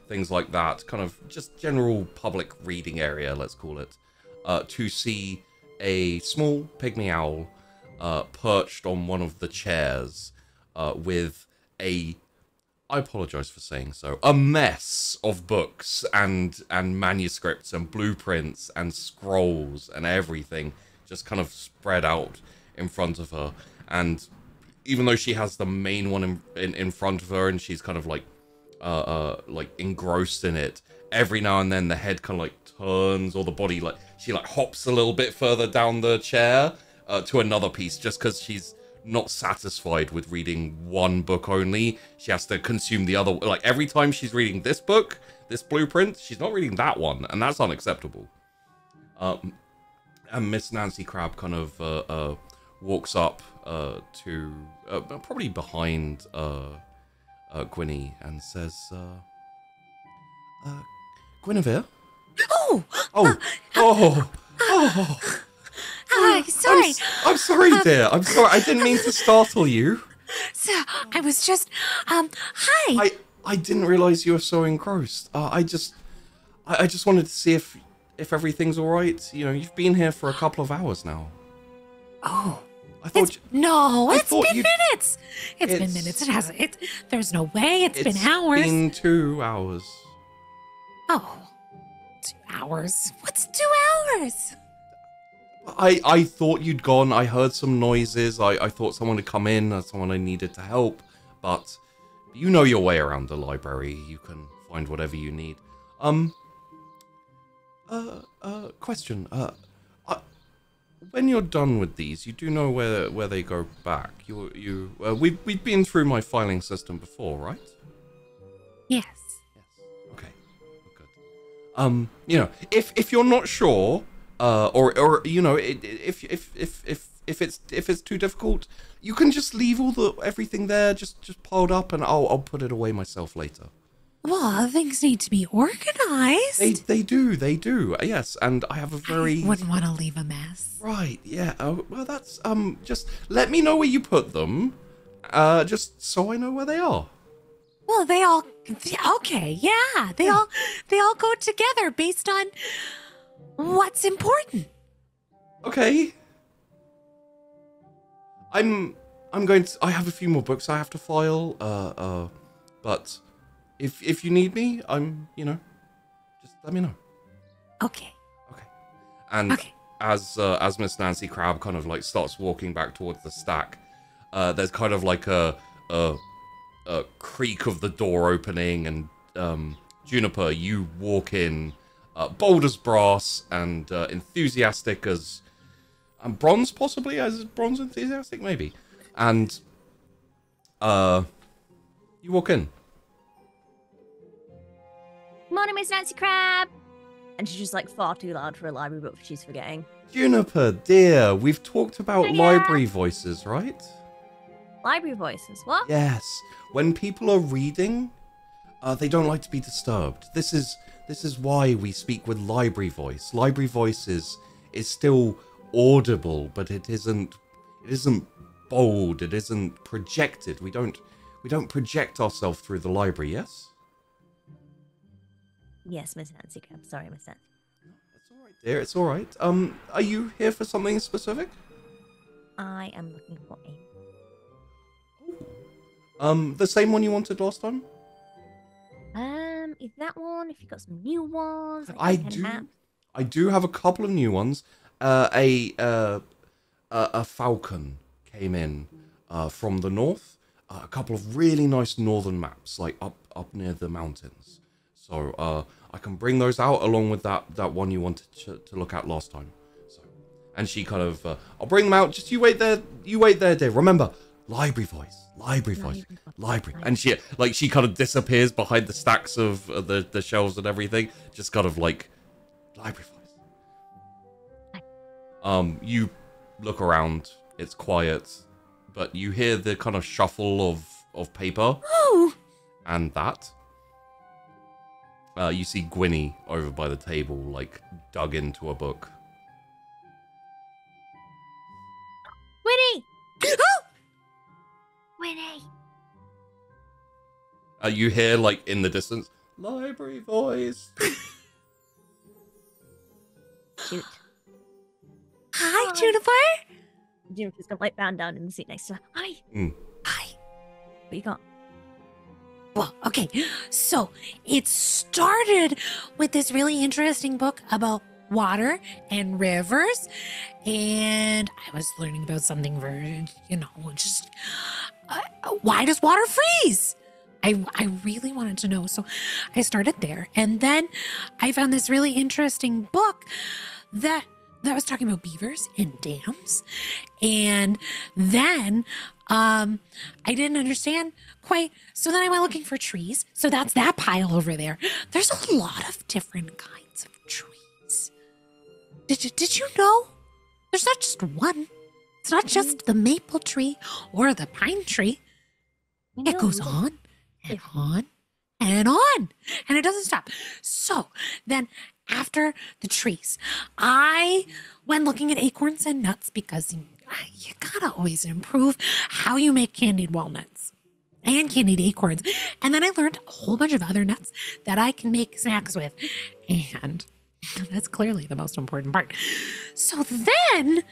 things like that. Kind of just general public reading area, let's call it. To see a small pygmy owl perched on one of the chairs with a, I apologize for saying so, a mess of books and manuscripts and blueprints and scrolls and everything just kind of spread out in front of her. And even though she has the main one in front of her and she's kind of like engrossed in it, every now and then the head kind of like turns, or the body like she like hops a little bit further down the chair to another piece, just because she's not satisfied with reading one book only. She has to consume the other. Like every time she's reading this book, this blueprint, she's not reading that one, and that's unacceptable. And Miss Nancy Crab kind of walks up to probably behind Gwynny and says, Guinevere? Oh. Hi, sorry. I'm sorry, dear. I'm sorry. I didn't mean to startle you. So I was just, hi. I didn't realize you were so engrossed. I just wanted to see if everything's all right. You know, you've been here for a couple of hours now. Oh. I thought it's been minutes. It's been minutes. It hasn't. There's no way. It's been hours. It's been 2 hours. Oh, 2 hours. What's 2 hours? I thought you'd gone. I heard some noises. I thought someone had come in, someone I needed to help. But you know your way around the library. You can find whatever you need. Question. When you're done with these, you do know where they go back. We've been through my filing system before, right? Yes. Okay. Good. You know, if you're not sure, or you know, if it's too difficult, you can just leave everything there, just piled up, and I'll put it away myself later. Well, things need to be organized. They do. Yes, and I have a very... I wouldn't want to leave a mess. Right, yeah. Well, that's, just let me know where you put them, just so I know where they are. Well, okay, yeah. They all go together based on what's important. Okay. I have a few more books I have to file, but... If you need me, you know, just let me know. Okay. And as Miss Nancy Crab kind of like starts walking back towards the stack, there's kind of like a creak of the door opening, and Juniper, you walk in, bold as brass and enthusiastic as bronze, possibly as bronze enthusiastic, maybe. And you walk in. Morning, Miss Nancy Crab! And she's just like far too loud for a library book she's forgetting. Juniper, dear, we've talked about Hiya. library voices, right? Library voices, what? Yes. When people are reading, they don't like to be disturbed. This is why we speak with library voice. Library voice is still audible, but it isn't bold, it isn't projected. We don't project ourselves through the library, yes? Yes, Miss Nancy Crab. Sorry, Miss Nancy. It's all right, dear. It's all right. Are you here for something specific? I am looking for the same one you wanted last time? is that one? If you've got some new ones, I do have a couple of new ones. A falcon came in from the north. a couple of really nice northern maps, like up near the mountains. So I can bring those out along with that one you wanted to look at last time. So, and she kind of, I'll bring them out. Just you wait there, Dave. Remember, library voice. And she kind of disappears behind the stacks of the shelves and everything. Just kind of like, library voice. You look around. It's quiet, but you hear the kind of shuffle of paper. Oh! And that. You see Gwynny over by the table, like, dug into a book. Winnie! Oh! Winnie! You hear, like, in the distance, library voice. Shoot. Hi, Juniper. Juniper's gonna like bound down in the seat next to her. Hi! Hi. What you got? Well, okay, so it started with this really interesting book about water and rivers, and I was learning about something very, just why does water freeze? I really wanted to know, so I started there, and then I found this really interesting book that was talking about beavers and dams, and then I didn't understand quite, so then I went looking for trees. So that's that pile over there. There's a lot of different kinds of trees. Did you know? There's not just one. It's not just the maple tree or the pine tree. It goes on and on and on, and it doesn't stop. So then after the trees, I went looking at acorns and nuts because you gotta always improve how you make candied walnuts and candied acorns. And then I learned a whole bunch of other nuts that I can make snacks with. And that's clearly the most important part. So then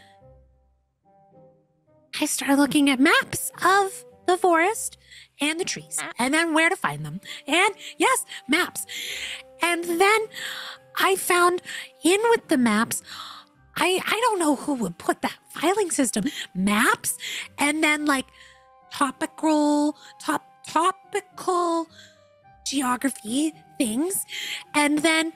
I started looking at maps of the forest and the trees, and then where to find them. And yes, maps. And then I found in with the maps, I don't know who would put that filing system, maps, and then like topical geography things, and then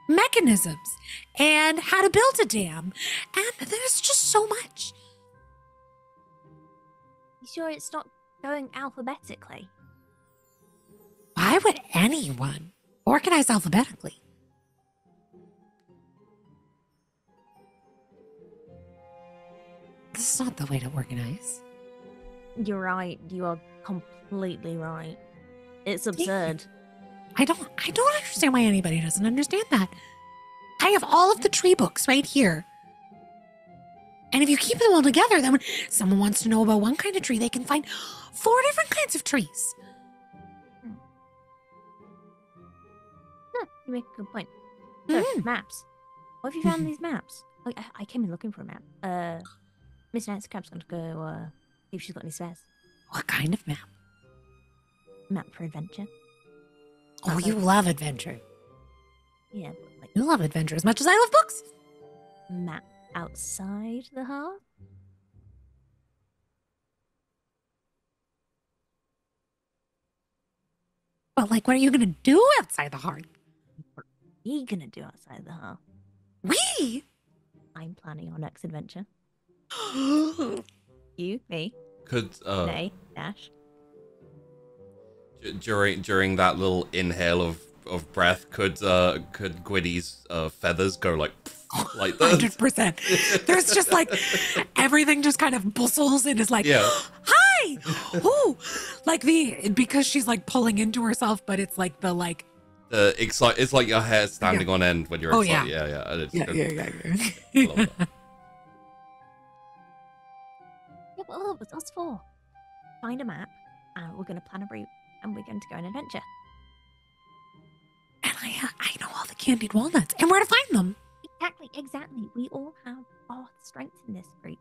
mechanisms and how to build a dam. And there's just so much. You sure it's not going alphabetically? Why would anyone organize alphabetically? This is not the way to organize. You're right. You are completely right. It's absurd. I don't understand why anybody doesn't understand that. I have all of the tree books right here. And if you keep them all together, then when someone wants to know about one kind of tree, they can find 4 different kinds of trees. You make a good point. So, maps. What have you found in these maps? I came in looking for a map. Miss Nancy Crab's going to go see if she's got any spares. What kind of map? Map for adventure. Oh, you love adventure. Yeah, but like You love adventure as much as I love books. map outside the hearth. But like, what are you going to do outside the heart? What are we gonna do outside the hearth? We? I'm planning our next adventure. You, me, Could Nay, Dash. during that little inhale of breath, could Gwynny's feathers go like that? 100%. There's just like everything just kind of bustles and is like, Yeah. hi! Ooh! Like because she's like pulling into herself, but it's like the like. It's like your hair standing on end when you're Oh, excited. yeah. Yeah. And it's Yeah. I love that. Yeah, but all of us four. Find a map, and we're gonna plan a route, and we're going to go on an adventure. And I know all the candied walnuts and where to find them. Exactly. We all have our strengths in this group.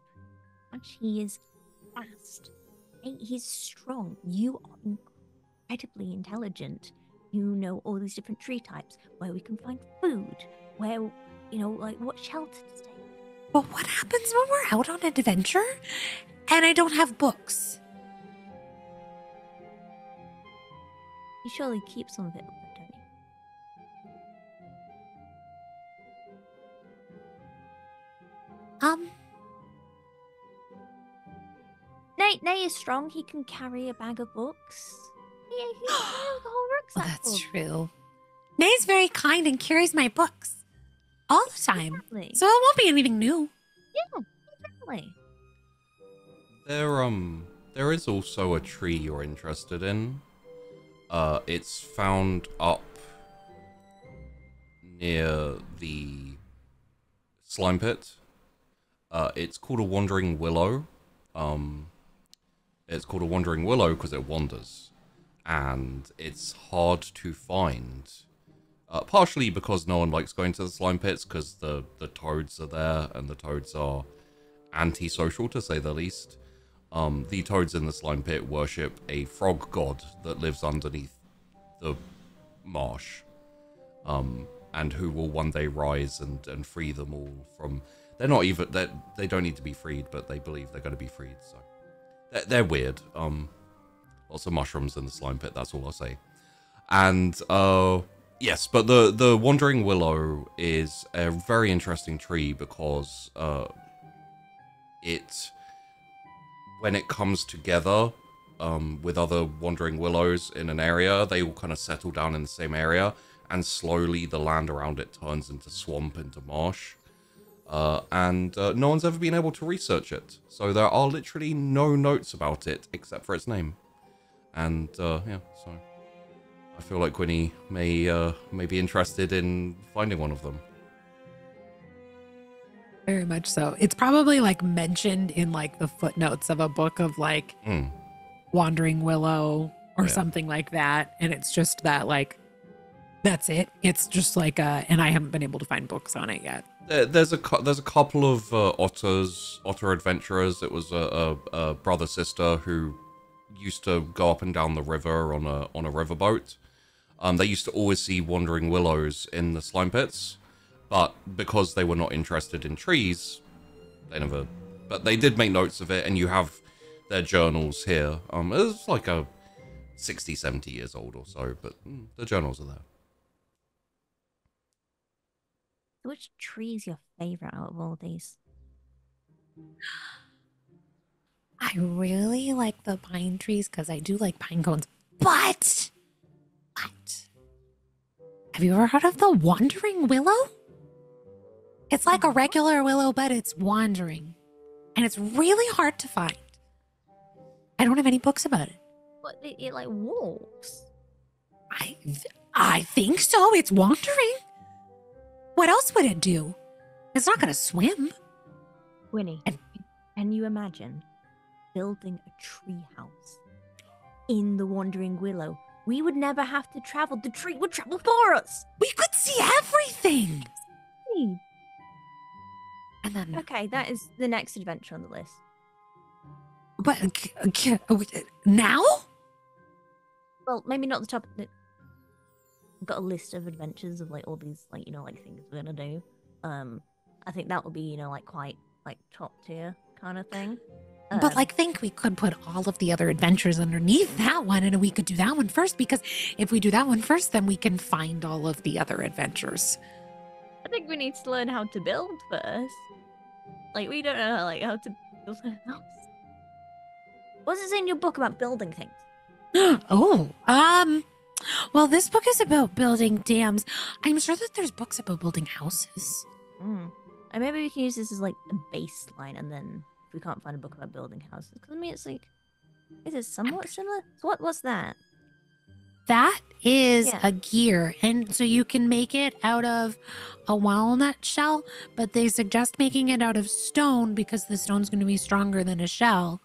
And he is fast. He's strong. You are incredibly intelligent. You know all these different tree types, where we can find food, where, like what shelter to stay. But what happens when we're out on an adventure and I don't have books? You surely keep some of it up there, don't you? Nay is strong. He can carry a bag of books. He can carry the whole rucksack. That's full. true. Nay's very kind and carries my books all the time. Exactly. So it won't be anything new. Yeah, exactly. There is also a tree you're interested in. It's found up near the slime pit. It's called a wandering willow. It's called a wandering willow because it wanders, and it's hard to find. Partially because no one likes going to the slime pits because the toads are there, and the toads are antisocial to say the least. The toads in the slime pit worship a frog god that lives underneath the marsh, and who will one day rise and free them all from. They're not even they don't need to be freed, but they believe they're going to be freed. So they're weird. Lots of mushrooms in the slime pit. That's all I'll say. And yes, but the wandering willow is a very interesting tree because when it comes together with other wandering willows in an area, they all kind of settle down in the same area, and slowly the land around it turns into swamp, into marsh. And no one's ever been able to research it. So there are literally no notes about it except for its name. And yeah, so I feel like Quinny may be interested in finding one of them. Very much so. It's probably like mentioned in like the footnotes of a book of like Wandering Willow or something like that. And it's just that like, that's it. It's just like and I haven't been able to find books on it yet. There's a couple of otter adventurers. It was a brother sister who used to go up and down the river on a riverboat. They used to always see wandering willows in the slime pits, but because they were not interested in trees, they never. But they did make notes of it, and you have their journals here. It's like a 60, 70 years old or so, but the journals are there. Which tree is your favorite out of all these? I really like the pine trees because I do like pine cones. But have you ever heard of the wandering willow? It's like a regular willow, but it's wandering. And it's really hard to find. I don't have any books about it. What, it like walks? I think so. It's wandering. What else would it do? It's not going to swim. Winnie, can you imagine building a tree house in the Wandering Willow? We would never have to travel. The tree would travel for us. We could see everything. And then, okay, that is the next adventure on the list. But now? Well, maybe not the top. I've got a list of adventures of like all these like things we're gonna do. I think that would be like quite like top tier kind of thing. But like think we could put all of the other adventures underneath that one, and we could do that one first, because if we do that one first, then we can find all of the other adventures. I think we need to learn how to build first. Like we don't know how to build a house. What's it say in your book about building things? Well, this book is about building dams. I'm sure that there's books about building houses. And maybe we can use this as like a baseline, and then if we can't find a book about building houses, because I mean it's like, is it somewhat similar? So what's that? That is a gear, and so you can make it out of a walnut shell, but they suggest making it out of stone because the stone's going to be stronger than a shell.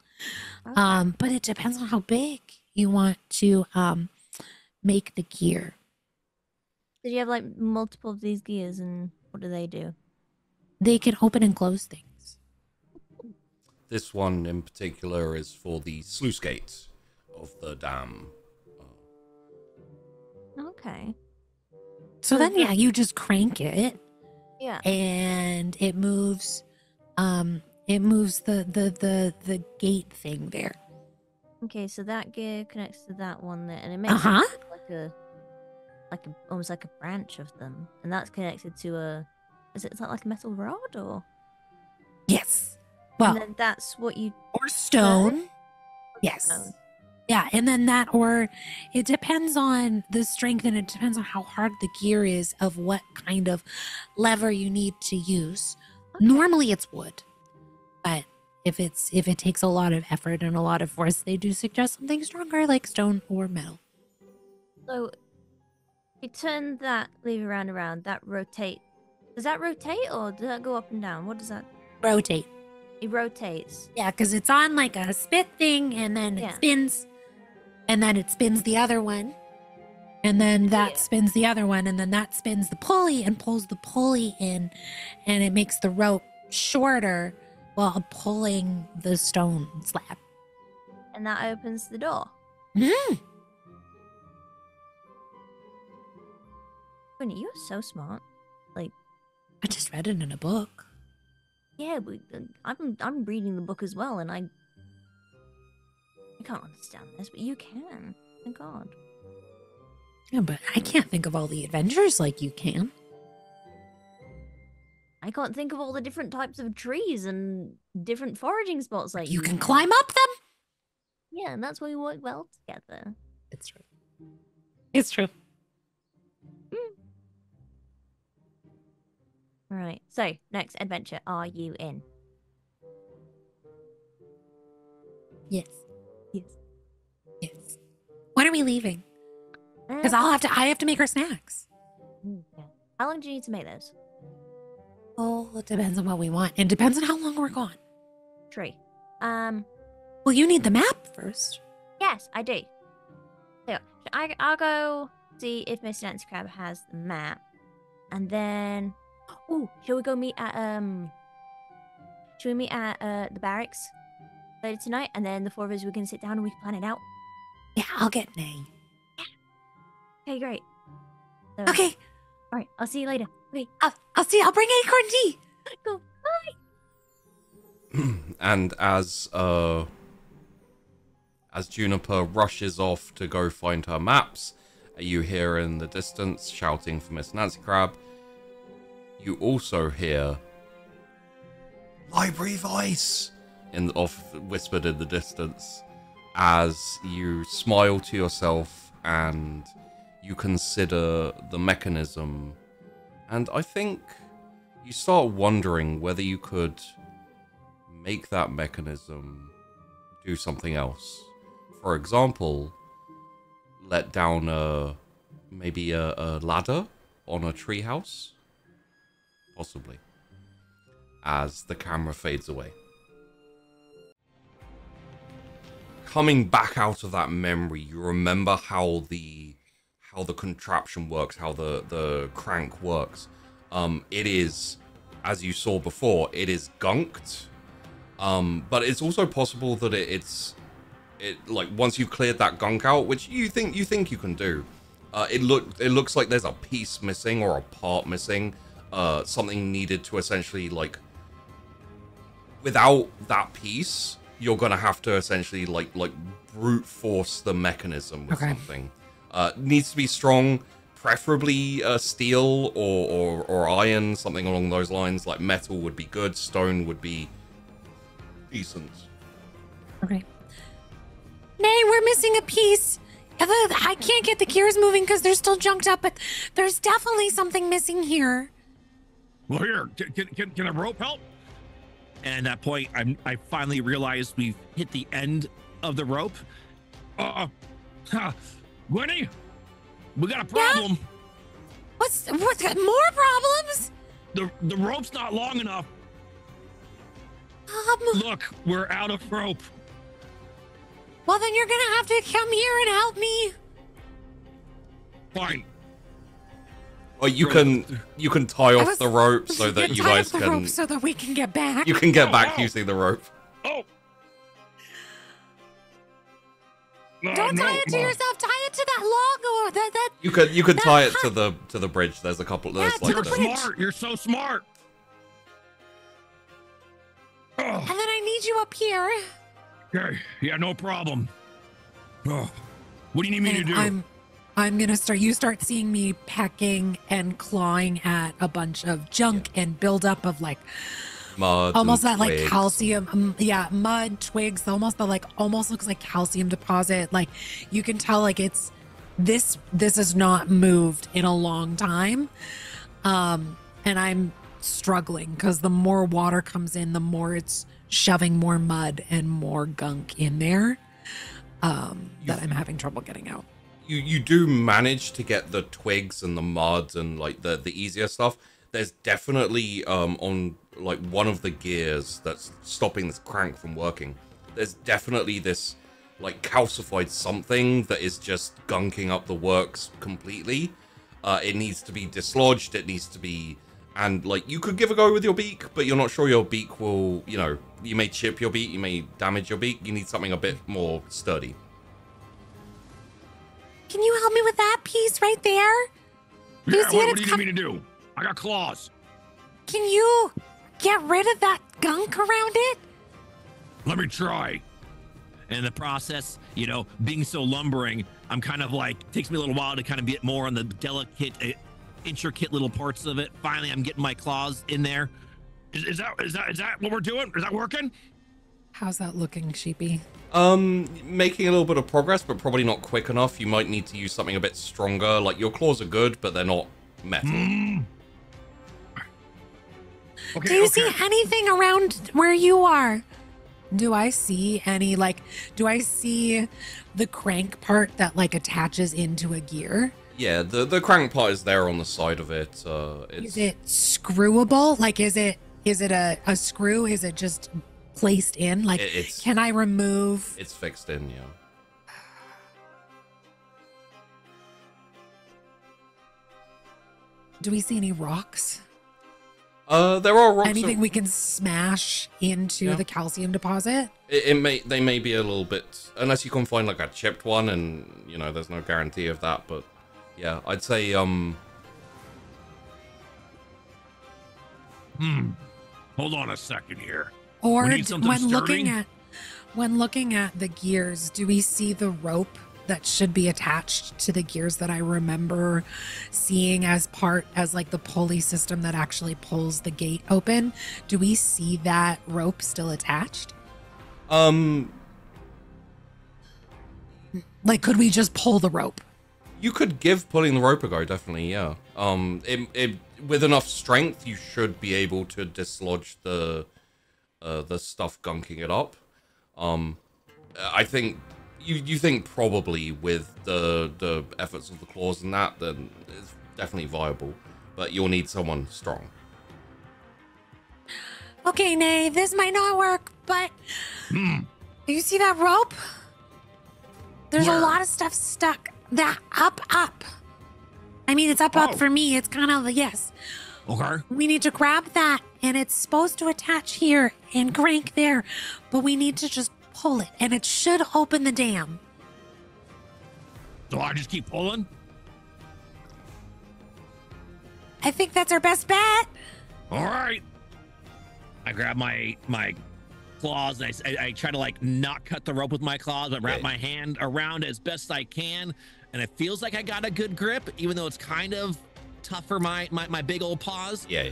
Okay. But it depends on how big you want to make the gear. Did you have like multiple of these gears, and what do they do? They can open and close things. This one in particular is for the sluice gate of the dam. Okay. So then, you just crank it. Yeah. And it moves. It moves the gate thing there. Okay, so that gear connects to that one there, and it makes like almost like a branch of them, and that's connected to is that like a metal rod or? Yes. Well, And then that's what you or stone. Stone? Yes. Stone. Yeah, and then that, or it depends on the strength and it depends on how hard the gear is of what kind of lever you need to use. Normally it's wood, but if it takes a lot of effort and a lot of force, they do suggest something stronger like stone or metal. So you turn that lever around, that rotate. Does that rotate or does that go up and down? What does that? Rotate. It rotates. Yeah, because it's on like a spit thing and then it Yeah. spins. And then it spins the other one. And then that spins the other one. And then that spins the pulley and pulls the pulley in. And it makes the rope shorter while pulling the stone slab. And that opens the door. Mm. Winnie, you're so smart. Like, I just read it in a book. yeah, but I'm reading the book as well, and I can't understand this, but you can. Thank God. Yeah, but I can't think of all the adventures like you can. I can't think of all the different types of trees and different foraging spots like You can climb up them. Yeah, and that's why we work well together. It's true. It's true. Right. So, next adventure, are you in? Yes. Yes. Yes. When are we leaving? Because I have to make our snacks. Yeah. How long do you need to make those? Oh, it depends on what we want. It depends on how long we're gone. Tree. Well, you need the map first. Yes, I do. So, I'll go see if Mr. Nancy Crab has the map, and then, shall we go meet at the barracks later tonight, and then the four of us we can sit down and we can plan it out. Yeah, I'll get an A. Okay, great. So, Okay, all right, I'll see you later. Okay, I'll see. I'll bring acorn tea. go. And as Juniper rushes off to go find her maps, you hear in the distance shouting for Miss Nancy Crab. You also hear library voice whispered in the distance as you smile to yourself and you consider the mechanism, and I think you start wondering whether you could make that mechanism do something else. For example, let down maybe a ladder on a treehouse, possibly, as the camera fades away. Coming back out of that memory, you remember how the contraption works, how the crank works. It is, as you saw before, it is gunked. But it's also possible that it's like once you've cleared that gunk out, which you think you can do, it looks like there's a piece missing or a part missing, something needed to essentially, like, without that piece, you're gonna have to essentially like brute force the mechanism with something. Needs to be strong, preferably steel or iron, something along those lines. Like metal would be good, stone would be decent. Okay. Nay, we're missing a piece. I can't get the gears moving because they're still junked up, but there's definitely something missing here. Well, here, can a rope help? And at that point, I finally realized we've hit the end of the rope. Gwenny, we got a problem. Yeah? What's more problems? The rope's not long enough. Look, we're out of rope. Well, then you're gonna have to come here and help me. Fine. Or you can tie off the rope so that you guys the can. rope so that we can get back. You can get back using the rope. Oh. Don't tie it to yourself. Tie it to that log or that. You could tie it to the bridge. There's a couple. There's Yeah, like to the bridge. Smart. You're so smart. And then I need you up here. Okay. Yeah, no problem. Oh. What do you need me to do? you start seeing me pecking and clawing at a bunch of junk and buildup of like Mud almost and that like twigs. calcium, mud, twigs, almost looks like calcium deposit. Like you can tell like it's this has not moved in a long time. And I'm struggling because the more water comes in, the more it's shoving more mud and more gunk in there. That I'm having trouble getting out. You do manage to get the twigs and the mud and like the easier stuff. There's definitely on like one of the gears that's stopping this crank from working. There's definitely this like calcified something that is just gunking up the works completely. It needs to be dislodged. It needs to be, and like you could give a go with your beak, but you're not sure your beak will, you may chip your beak, you may damage your beak. You need something a bit more sturdy. Can you help me with that piece right there? Do you Yeah, see what it? do you need me to do? I got claws. Can you get rid of that gunk around it? Let me try. And in the process, being so lumbering, I'm kind of like, takes me a little while to kind of get more on the delicate, intricate little parts of it. Finally, I'm getting my claws in there. Is that what we're doing? Is that working? How's that looking, Sheepy? Making a little bit of progress, but probably not quick enough. You might need to use something a bit stronger. Like your claws are good, but they're not metal. Do you see anything around where you are? Do I see any, do I see the crank part that, attaches into a gear? Yeah, the crank part is there on the side of it. Is it screwable? Is it a screw? Is it just placed in? Can I remove? It's fixed in, yeah. Do we see any rocks? There are rocks. Anything we can smash into the calcium deposit? They may be a little bit, unless you can find a chipped one, and there's no guarantee of that. But yeah, I'd say Hold on a second here. Or We need something when looking at the gears, do we see the rope that should be attached to the gears that I remember seeing as the pulley system that actually pulls the gate open? Do we see that rope still attached? Could we just pull the rope? You could give pulling the rope a go, definitely, yeah. With enough strength, you should be able to dislodge the stuff gunking it up. I think you think probably with the efforts of the claws and that, then it's definitely viable. But you'll need someone strong. Okay, Nay, this might not work, but do you see that rope? There's a lot of stuff stuck. That up. I mean, it's up for me. It's kind of yes. Okay. We need to grab that, and it's supposed to attach here and crank there, but we need to just pull it, and it should open the dam. So I just keep pulling? I think that's our best bet. All right. I grab my claws, and I try to not cut the rope with my claws, but wrap my hand around as best I can, and it feels like I got a good grip, even though it's kind of tough for my big old paws. Yeah.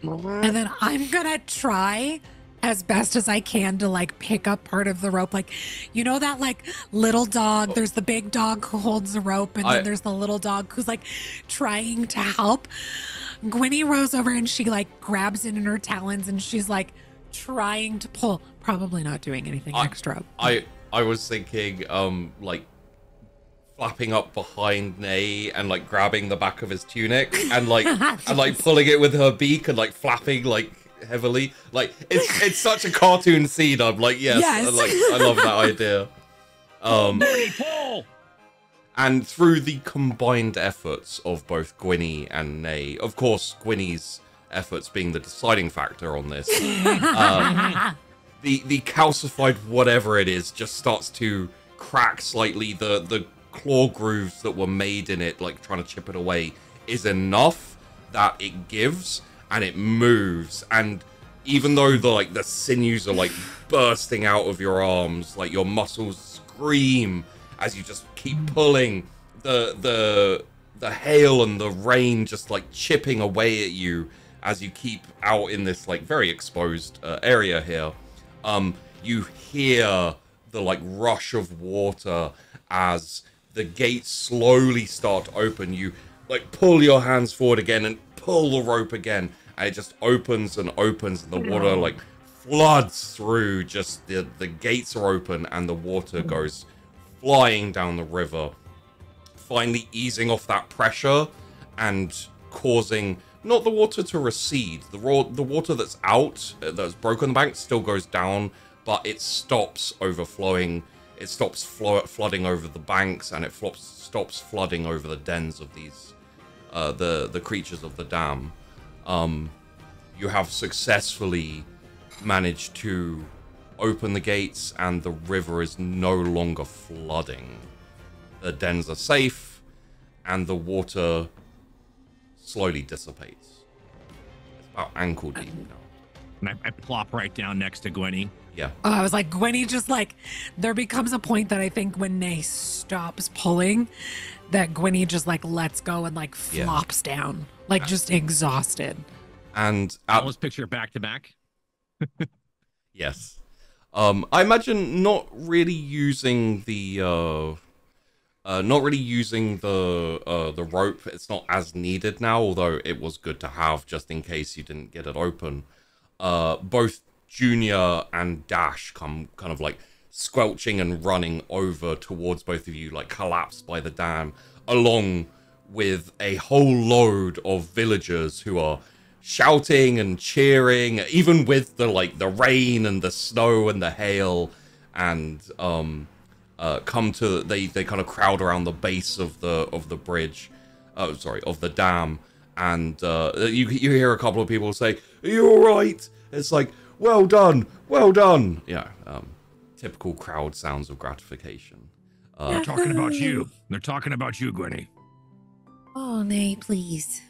And then I'm gonna try as best as I can to pick up part of the rope. That little dog, there's the big dog who holds the rope, and then there's the little dog who's trying to help. Gwynny rolls over and she grabs it in her talons, and she's trying to pull, probably not doing anything extra. I was thinking flapping up behind Nay and grabbing the back of his tunic and pulling it with her beak and flapping heavily. It's such a cartoon scene. I'm yes. I love that idea. Pull! And through the combined efforts of both Gwynny and Nay, of course Gwynny's efforts being the deciding factor on this, the calcified whatever it is just starts to crack slightly. The claw grooves that were made in it, trying to chip it away, is enough that it gives and it moves. And even though the sinews are bursting out of your arms, your muscles scream as you just keep pulling, the hail and the rain just like chipping away at you as you keep out in this like very exposed area here. You hear the like rush of water as the gates slowly start to open. You like pull your hands forward again and pull the rope again, and it just opens and opens, and the water like floods through. Just the gates are open and the water goes flying down the river, finally easing off that pressure and causing not the water to recede. The water that's out, that's broken the bank, still goes down, but it stops overflowing. It stops flooding over the banks, and it stops flooding over the dens of these, the creatures of the dam. You have successfully managed to open the gates, and the river is no longer flooding. The dens are safe, and the water slowly dissipates. It's about ankle deep now. And I plop right down next to Gwenny. Yeah. Oh, I was like, Gwenny just like, there becomes a point that I think when Nay stops pulling, that Gwenny just like lets go and like flops down, like just exhausted. And I almost picture back to back. Yes. I imagine not really using the the rope. It's not as needed now, although it was good to have just in case you didn't get it open. Both Junior and Dash come kind of like squelching and running over towards both of you, like collapsed by the dam, along with a whole load of villagers who are shouting and cheering, even with the rain and the snow and the hail, and they kind of crowd around the base of the bridge, of the dam, and you hear a couple of people say, "Are you all right?" It's like, well done. Yeah, typical crowd sounds of gratification. They're talking about you. They're talking about you, Gwenny. Oh, Nay, please.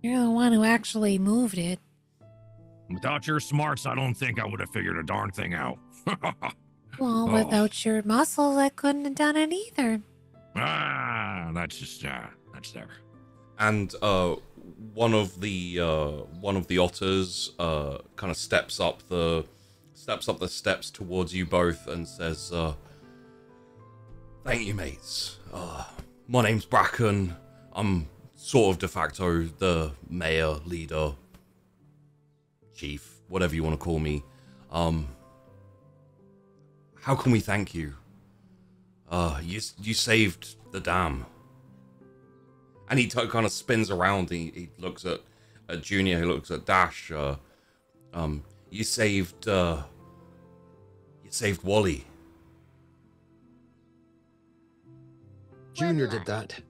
You're the one who actually moved it. Without your smarts, I don't think I would have figured a darn thing out. Well, without your muscles, I couldn't have done it either. That's just that's there. And one of the otters kind of steps up the steps towards you both and says, "Thank you, mates. My name's Bracken. I'm sort of de facto the mayor, leader, chief, whatever you want to call me. How can we thank you? You saved the dam." And he kind of spins around. He looks at Junior. He looks at Dash. You saved Wally. Junior did that.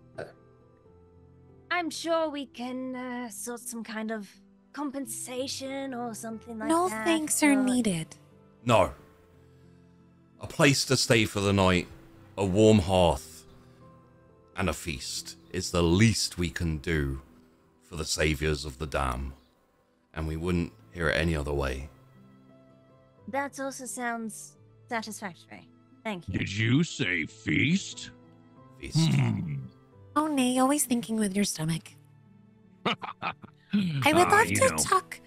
I'm sure we can sort some kind of compensation or something like No that. thanks are needed. No. A place to stay for the night, a warm hearth, and a feast is the least we can do for the saviors of the dam. And we wouldn't hear it any other way. That also sounds satisfactory. Thank you. Did you say feast? Feast. Oh, Nay, always thinking with your stomach. I would love to talk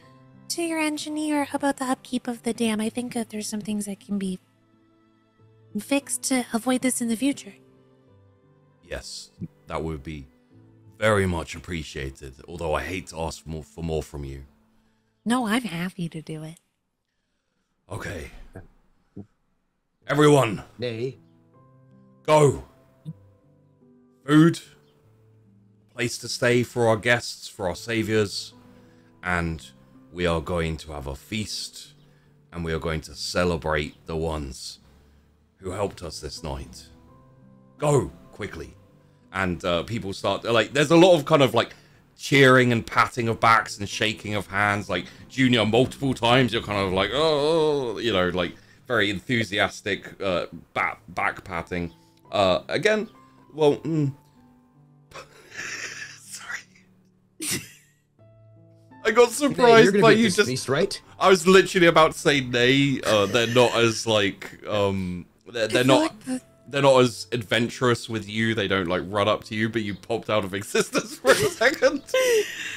to your engineer about the upkeep of the dam. I think that there's some things that can be fixed to avoid this in the future. Yes, that would be very much appreciated, although I hate to ask for more from you. No, I'm happy to do it. Okay. Everyone, Nay. go. Food, place to stay for our guests, for our saviors, and we are going to have a feast, and we are going to celebrate the ones who helped us this night. Go, quickly. And people start, like, there's a lot of kind of, like, cheering and patting of backs and shaking of hands. Like, Junior, multiple times, you're kind of like, oh, you know, like, very enthusiastic back patting. Again, well, sorry. I got surprised by you just... Feast, right? I was literally about to say nay. They're not as, like, they're not... as adventurous with you. They don't like run up to you, but you popped out of existence for a second.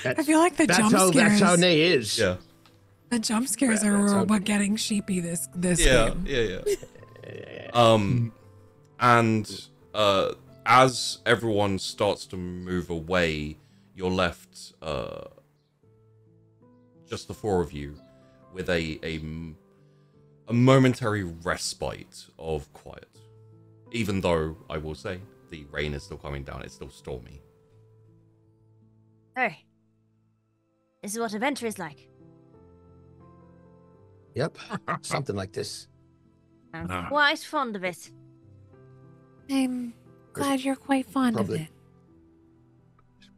I feel like the jump scares. That's how Nay is. Yeah. The jump scares are what getting sheepy this game. Yeah. And as everyone starts to move away, you're left just the four of you with a momentary respite of quiet. Even though I will say the rain is still coming down, it's still stormy. Oh, this is what adventure is like. Yep, something like this. I'm quite fond of it. I'm glad you're quite fond of it.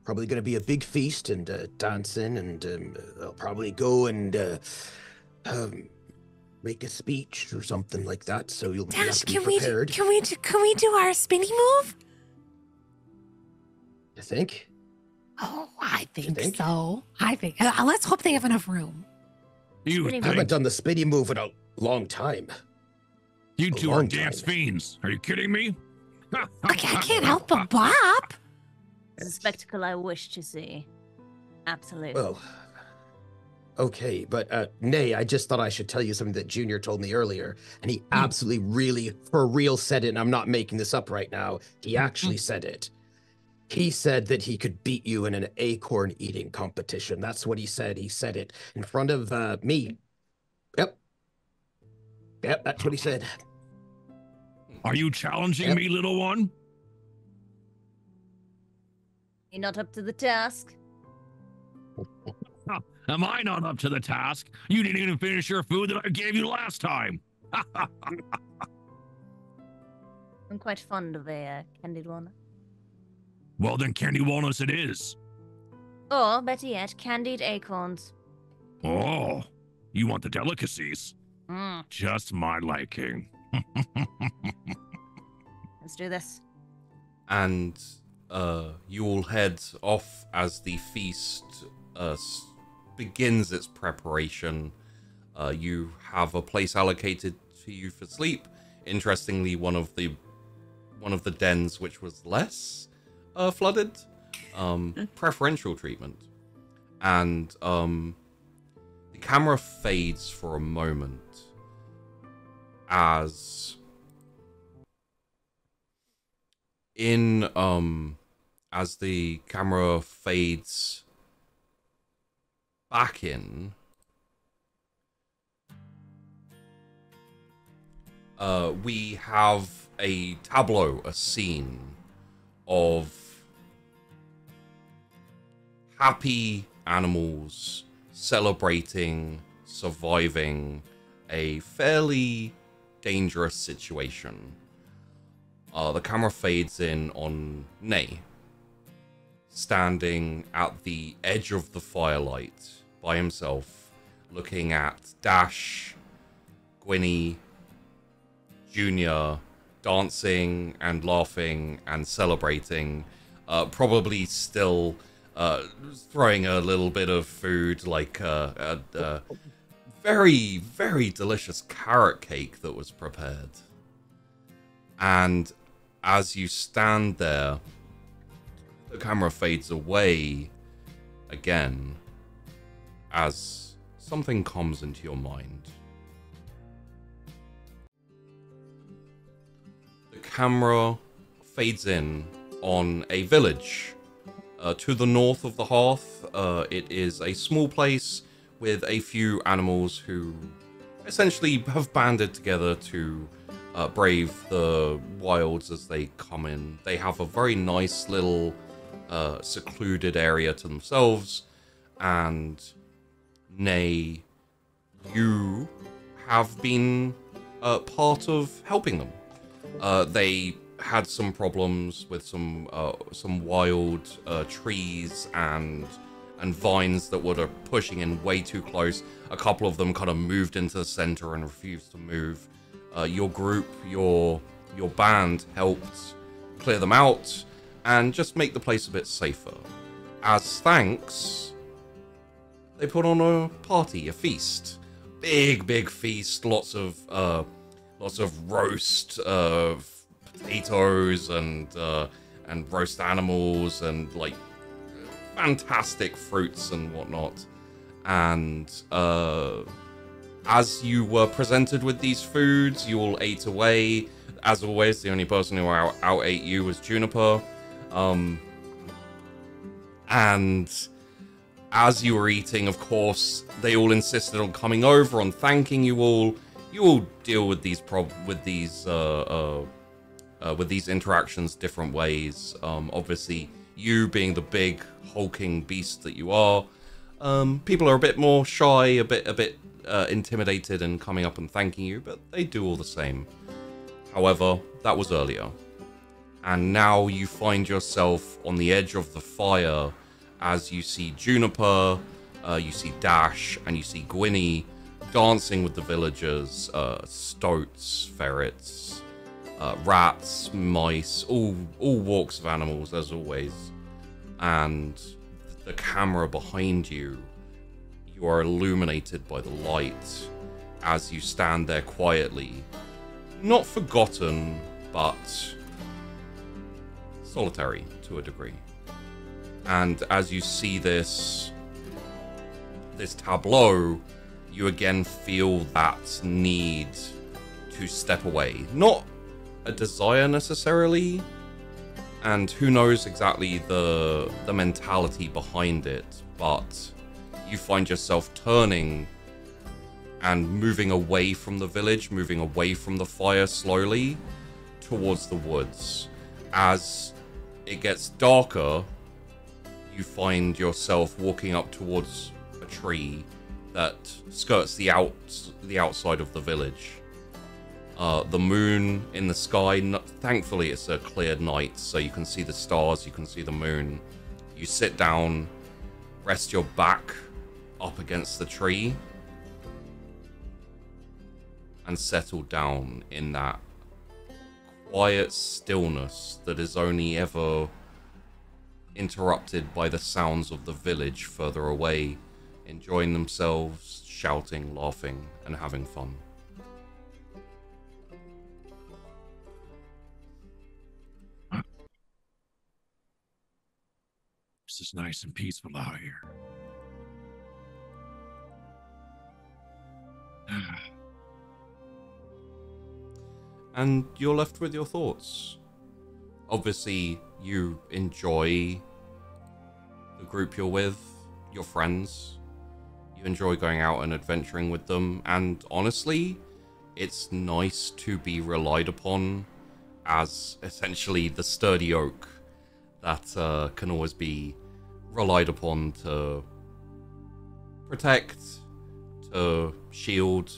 Probably going to be a big feast and dancing, and I'll probably go and make a speech or something like that. So you'll Dash, have to be prepared. Can we do our spinny move? You think? Oh, I think so. I think. Let's hope they have enough room. You I haven't done the spinny move in a long time. You two are dance fiends. Are you kidding me? I can't help but bop. It's a spectacle I wish to see. Absolutely. Well, okay, but Nay, I just thought I should tell you something that Junior told me earlier, and he absolutely, really, for real said it, and I'm not making this up right now. He actually said it. He said that he could beat you in an acorn eating competition. That's what he said. He said it in front of me. Yep, that's what he said. Are you challenging me, little one? You're not up to the task. Am I not up to the task? You didn't even finish your food that I gave you last time. I'm quite fond of a candied walnut. Well, then candy walnuts it is. Or, better yet, candied acorns. Oh, you want the delicacies? Mm, Just my liking. let's do this. And you all head off as the feast begins its preparation. You have a place allocated to you for sleep. Interestingly, one of the dens which was less flooded, preferential treatment. And the camera fades for a moment as the camera fades back in, we have a tableau, a scene of happy animals celebrating, surviving a fairly dangerous situation. The camera fades in on Nay, standing at the edge of the firelight by himself, looking at Dash, Gwynny, Junior, dancing and laughing and celebrating, probably still throwing a little bit of food, like a very, very delicious carrot cake that was prepared. And as you stand there, the camera fades away again as something comes into your mind. The camera fades in on a village. To the north of the hearth, it is a small place with a few animals who essentially have banded together to brave the wilds as they come in. They have a very nice little secluded area to themselves, and Nay, you have been part of helping them. They had some problems with some wild trees and vines that were pushing in way too close. A couple of them kind of moved into the center and refused to move. Your group, your band helped clear them out and just make the place a bit safer. As thanks, they put on a party, a feast. Big feast, lots of roast, potatoes and roast animals and like fantastic fruits and whatnot. And as you were presented with these foods, you all ate away. As always, the only person who out ate you was Juniper. And as you were eating, of course, they all insisted on coming over, on thanking you all. You all deal with these interactions different ways. Obviously, you being the big hulking beast that you are, people are a bit more shy, a bit intimidated in coming up and thanking you, but they do all the same. However, that was earlier. And now you find yourself on the edge of the fire as you see Juniper, you see Dash, and you see Gwynny dancing with the villagers, stoats, ferrets, rats, mice, all walks of animals as always. And the camera behind you, you are illuminated by the light as you stand there quietly, not forgotten, but solitary to a degree. And as you see this tableau, you again feel that need to step away. Not a desire necessarily, and who knows exactly the mentality behind it, but you find yourself turning and moving away from the village, moving away from the fire slowly towards the woods. As it gets darker, you find yourself walking up towards a tree that skirts the outside of the village. The moon in the sky, thankfully it's a clear night, so you can see the stars, you can see the moon. You sit down, rest your back up against the tree, and settle down in that quiet stillness that is only ever interrupted by the sounds of the village further away, enjoying themselves, shouting, laughing, and having fun. This is nice and peaceful out here. And you're left with your thoughts. Obviously, you enjoy the group you're with, your friends. You enjoy going out and adventuring with them. And honestly, it's nice to be relied upon as essentially the sturdy oak that can always be relied upon to protect, to shield,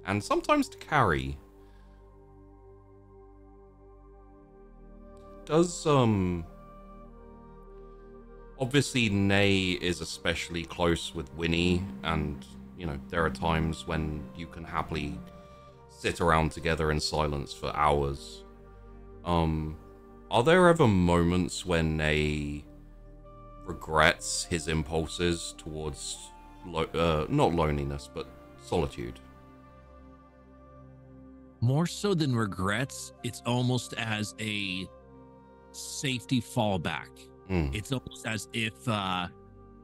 and sometimes to carry. Does, obviously Nay is especially close with Winnie, and, you know, there are times when you can happily sit around together in silence for hours. Are there ever moments when Nay regrets his impulses towards, not loneliness, but solitude? More so than regrets, it's almost as a safety fallback. It's almost as if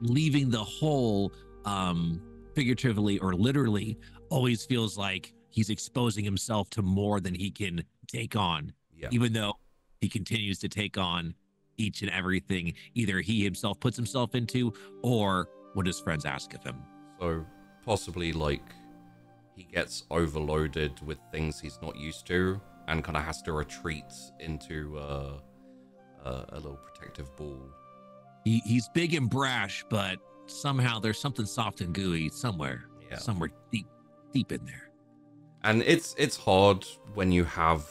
leaving the hole, figuratively or literally, always feels like he's exposing himself to more than he can take on. Yeah. Even though he continues to take on each and everything either he himself puts himself into or what his friends ask of him. So possibly like he gets overloaded with things he's not used to and kind of has to retreat into a little protective ball. He's big and brash, but somehow there's something soft and gooey somewhere. Yeah. Somewhere deep in there. And it's hard when you have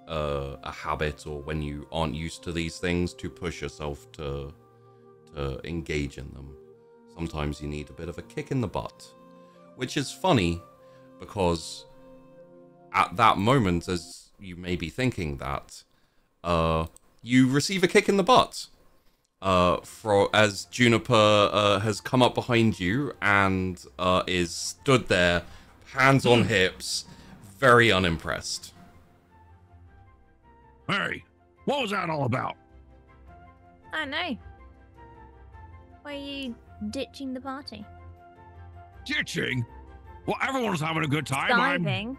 a habit or when you aren't used to these things to push yourself to engage in them. Sometimes you need a bit of a kick in the butt, which is funny because at that moment, as you may be thinking that, you receive a kick in the butt as Juniper has come up behind you and is stood there, hands on hips, very unimpressed. Hey, what was that all about? I know. Why are you ditching the party? Ditching? Well, everyone's having a good time. Diving?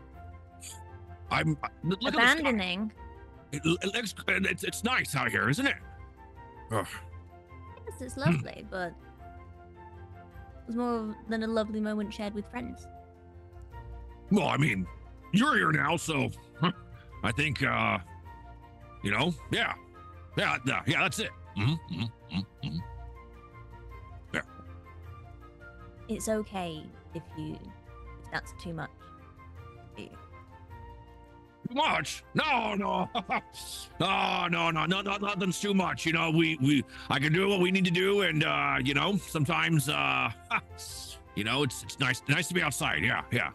Look Abandoning? at the sky. It's nice out here, isn't it? Ugh. Yes, it's lovely, but it was more than a lovely moment shared with friends. Well, I mean, you're here now, so I think, yeah, that's it. Yeah. It's okay if that's too much. Too much? No, no, nothing's too much. I can do what we need to do, and sometimes, it's nice to be outside. Yeah.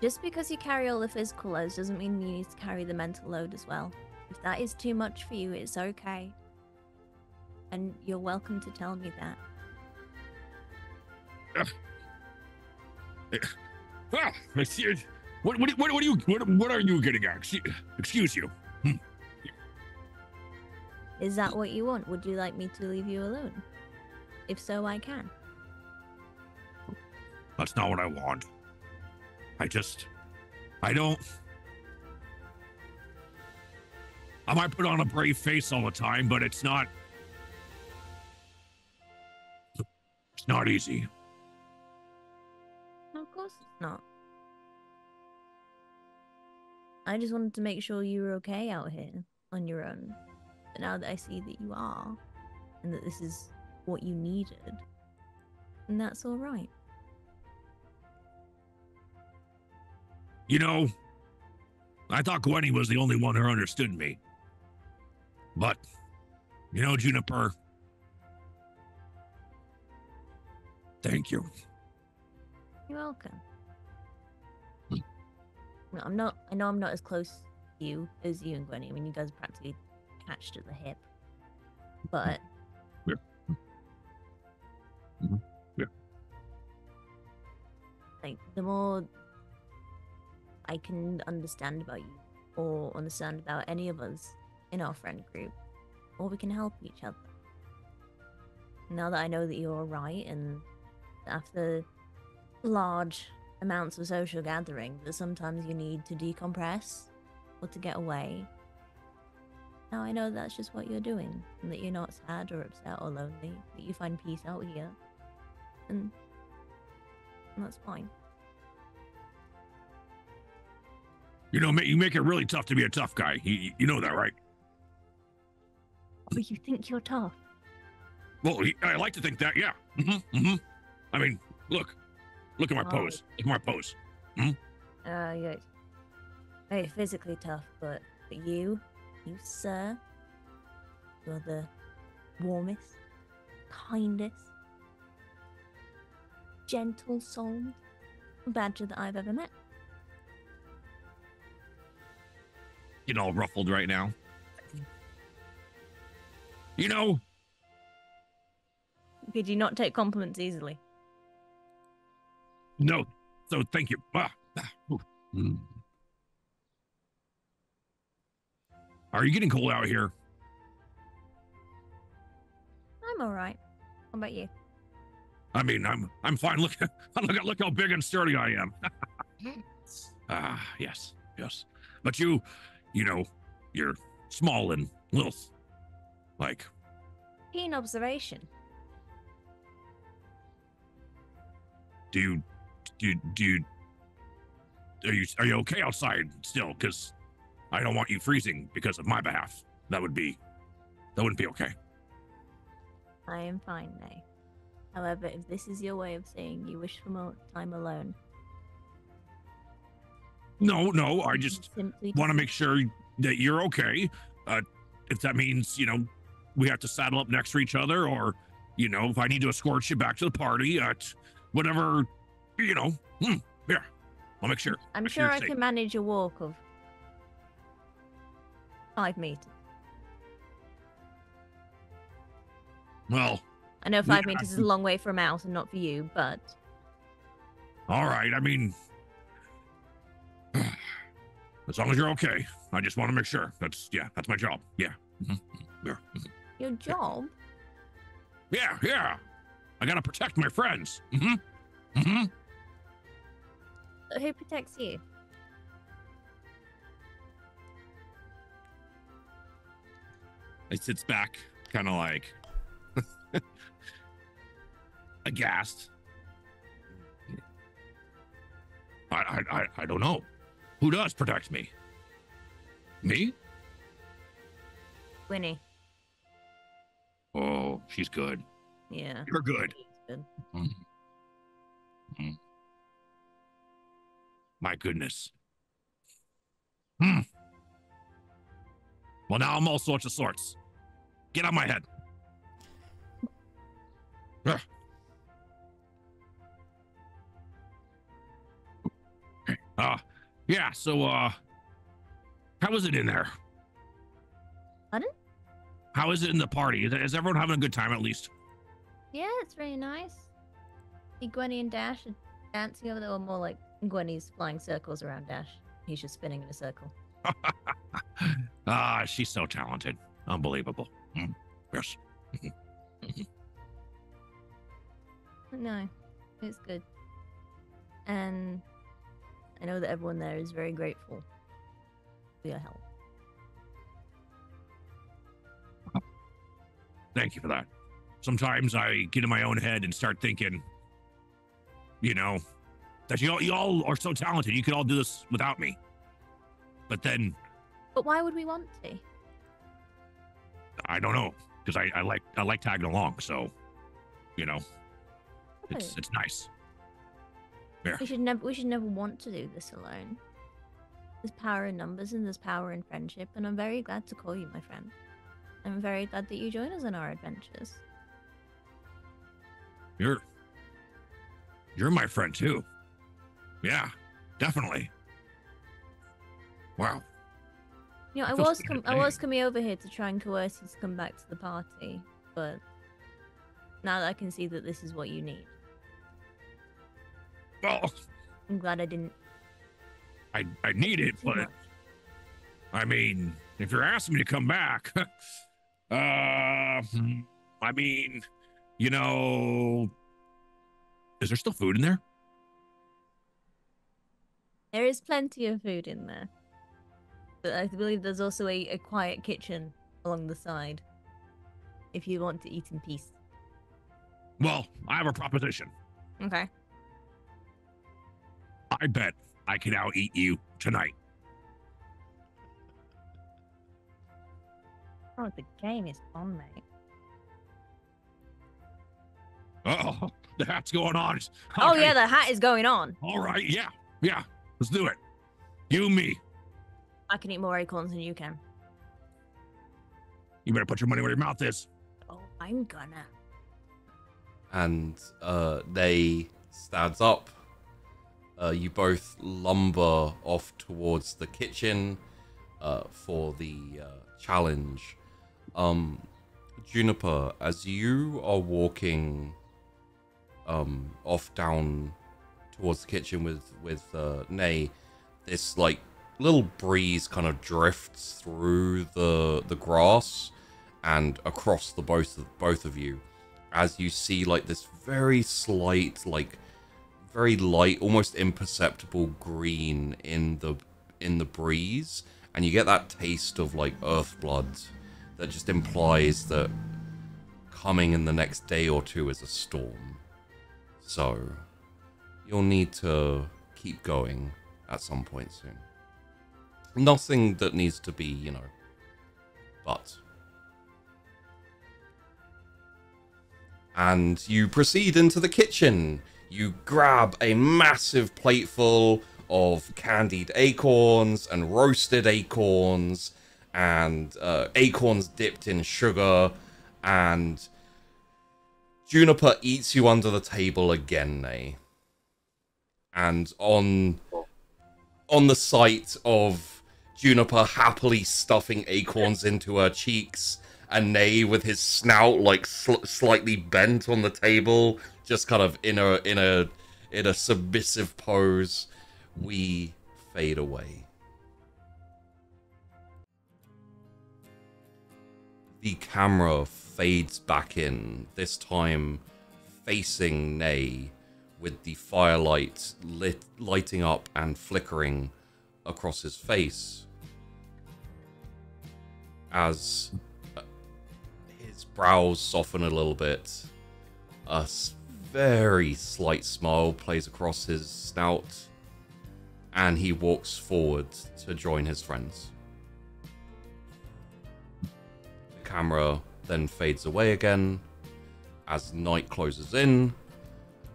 Just because you carry all the physical loads doesn't mean you need to carry the mental load as well. If that is too much for you, it's okay. And you're welcome to tell me that. What are you getting at? Excuse you. Is that what you want? Would you like me to leave you alone? If so, I can. That's not what I want. I might put on a brave face all the time, but it's not easy. Of course it's not. I just wanted to make sure you were okay out here on your own. But now that I see that you are, and that this is what you needed, and that's all right. I thought Gwenny was the only one who understood me. But, Juniper, thank you. You're welcome. No, I know I'm not as close to you as you and Gwenny. I mean, you guys are practically attached at the hip. But Yeah. Yeah. Like, the more I can understand about you, or understand about any of us in our friend group, or we can help each other. Now that I know that you're alright, and after large amounts of social gathering, that sometimes you need to decompress or to get away. Now I know that's just what you're doing, and that you're not sad or upset or lonely, that you find peace out here. And that's fine. You make it really tough to be a tough guy. You know that, right? But you think you're tough? Well, I like to think that, yeah. I mean, look at my pose. Look at my pose. You're very physically tough, but you, sir, you're the warmest, kindest, gentle souled badger that I've ever met. Getting all ruffled right now. Could you not take compliments easily? No. So thank you. Are you getting cold out here? I'm all right. What about you? I mean, I'm fine. Look how big and sturdy I am. Yes. But you're small and little. Like. Keen observation. Are you okay outside still? Because I don't want you freezing because of my behalf. That wouldn't be okay. I am fine, Nay. However, if this is your way of saying you wish for more time alone. No, I just want to make sure that you're okay. If that means, we have to saddle up next to each other, or, if I need to escort you back to the party, whatever, here, I'll make sure. I'm sure I can manage a walk of 5 meters. Well, I know 5 meters is a long way for a mouse and not for you, but... All right, I mean... As long as you're okay. I just want to make sure. That's my job. Yeah. Yeah. Your job? Yeah. I gotta protect my friends. Who protects you? It sits back, kind of like aghast. I don't know. Who does protect me? Me? Winnie. Oh, she's good. Yeah. You're good. She's good. My goodness. Well, now I'm all sorts of sorts. Get out my head. Ugh. Yeah, so, how is it in there? Pardon? How is it in the party? Is everyone having a good time at least? Yeah, it's really nice. See Gwenny and Dash are dancing over there, or more like Gwenny's flying circles around Dash. He's just spinning in a circle. She's so talented. Unbelievable. Yes. No, it's good. And I know that everyone there is very grateful for your help. Thank you for that. Sometimes I get in my own head and start thinking, that y'all are so talented. You could all do this without me. But then... But why would we want to? I don't know. Because I like tagging along, so, it's nice. Yeah. We should never want to do this alone. There's power in numbers and there's power in friendship, and I'm very glad to call you my friend. I'm very glad that you join us in our adventures. You're my friend too. Yeah, definitely. Wow. I was coming over here to try and coerce you to come back to the party, but now that I can see that this is what you need, Oh, I'm glad I didn't. I need it, too but much. I mean, if you're asking me to come back, I mean, is there still food in there? There is plenty of food in there. But I believe there's also a quiet kitchen along the side, if you want to eat in peace. Well, I have a proposition. Okay. I bet I can out-eat you tonight. Oh, the game is on, mate. Oh, the hat's going on. Oh Okay. yeah, the hat is going on. All right, yeah, let's do it. You, me. I can eat more acorns than you can. You better put your money where your mouth is. Oh, I'm gonna. And they stands up. You both lumber off towards the kitchen for the challenge. Juniper, as you are walking off down towards the kitchen with Nay, this little breeze kind of drifts through the grass and across the both of you, as you see this very slight, very light, almost imperceptible green in the breeze, and you get that taste of earth blood that just implies that coming in the next day or two is a storm. So you'll need to keep going at some point soon. Nothing that needs to be, but. And you proceed into the kitchen. You grab a massive plateful of candied acorns and roasted acorns and acorns dipped in sugar, and Juniper eats you under the table again, Nay. And on the sight of Juniper happily stuffing acorns into her cheeks, and Nay with his snout slightly bent on the table, just kind of in a submissive pose, we fade away. The camera fades back in, this time facing Nay, with the firelight lighting up and flickering across his face as his brows soften a little bit. A very slight smile plays across his snout, and he walks forward to join his friends. The camera then fades away again as night closes in,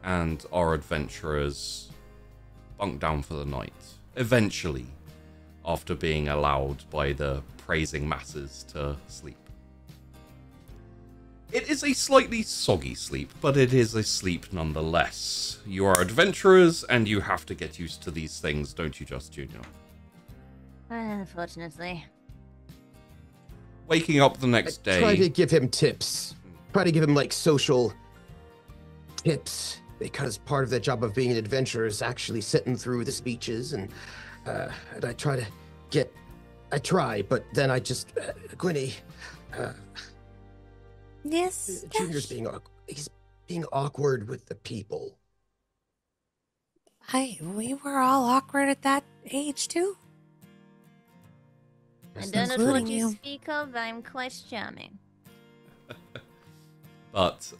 and our adventurers bunk down for the night, eventually, after being allowed by the praising masses to sleep. It is a slightly soggy sleep, but it is a sleep nonetheless. You are adventurers, and you have to get used to these things, don't you just, Junior? Unfortunately. Waking up the next day... Try to give him tips. Try to give him, like, social tips. Because part of the job of being an adventurer is actually sitting through the speeches, and I try to get... I try, but then I just... Gwynny... Yes. Junior's he's being awkward with the people. We were all awkward at that age too. I don't know what Including you you. speak of. I'm quite charming. But,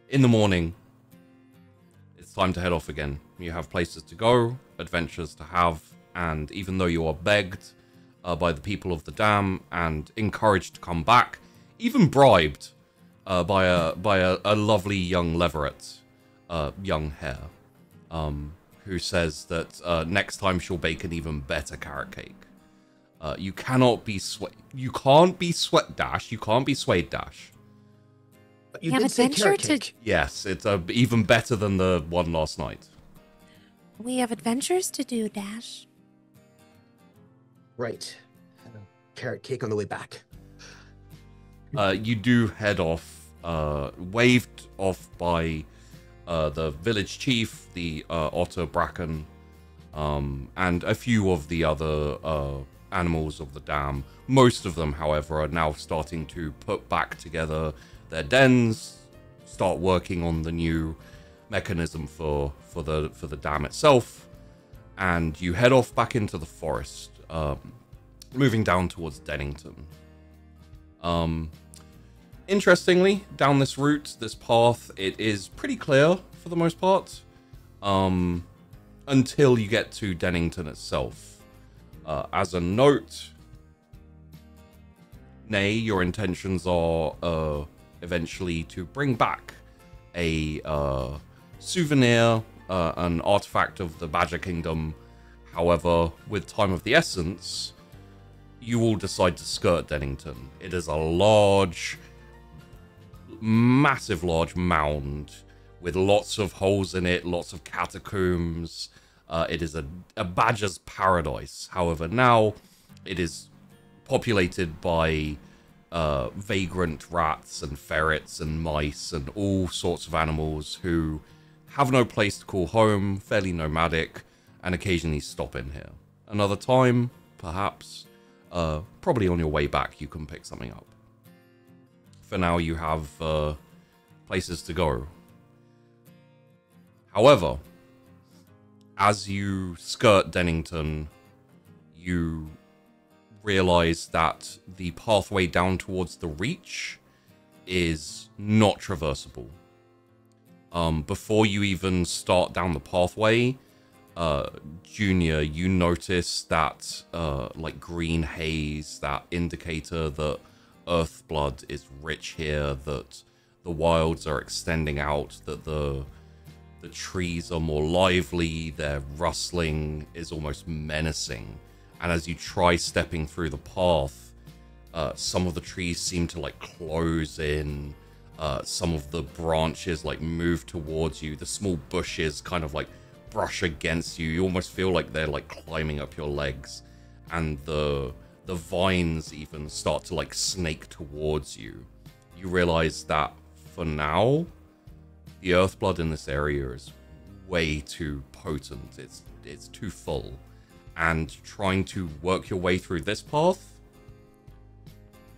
in the morning, it's time to head off again. You have places to go, adventures to have, and even though you are begged by the people of the dam and encouraged to come back, even bribed by a lovely young leveret, young hare, who says that next time she'll bake an even better carrot cake. You cannot be You can't be Dash. You can't be Swade Dash. But you have did say adventure carrot to- cake. Yes, it's even better than the one last night. We have adventures to do, Dash. Right. Carrot cake on the way back. You do head off, waved off by the village chief, the otter Bracken, and a few of the other animals of the dam. Most of them, however, are now starting to put back together their dens, start working on the new mechanism for the dam itself, and you head off back into the forest, moving down towards Dennington. Interestingly, down this route, this path, it is pretty clear for the most part, until you get to Dennington itself. As a note, Nay, your intentions are eventually to bring back a souvenir, an artifact of the Badger Kingdom. However, with time of the essence, you will decide to skirt Dennington. It is a large, massive large mound with lots of holes in it, lots of catacombs. It is a badger's paradise. However, now it is populated by vagrant rats and ferrets and mice and all sorts of animals who have no place to call home, fairly nomadic, and occasionally stop in here. Another time, perhaps, probably on your way back, you can pick something up. For now, you have places to go. However, as you skirt Dennington, you realize that the pathway down towards the Reach is not traversable. Before you even start down the pathway, Junior, you notice that like green haze, that indicator that Earthblood is rich here, that the wilds are extending out, that the trees are more lively, their rustling is almost menacing. And as you try stepping through the path, some of the trees seem to like close in, some of the branches like move towards you, the small bushes kind of like brush against you. You almost feel like they're like climbing up your legs, and the vines even start to like snake towards you. You realize that for now, the Earthblood in this area is way too potent. It's too full. And trying to work your way through this path,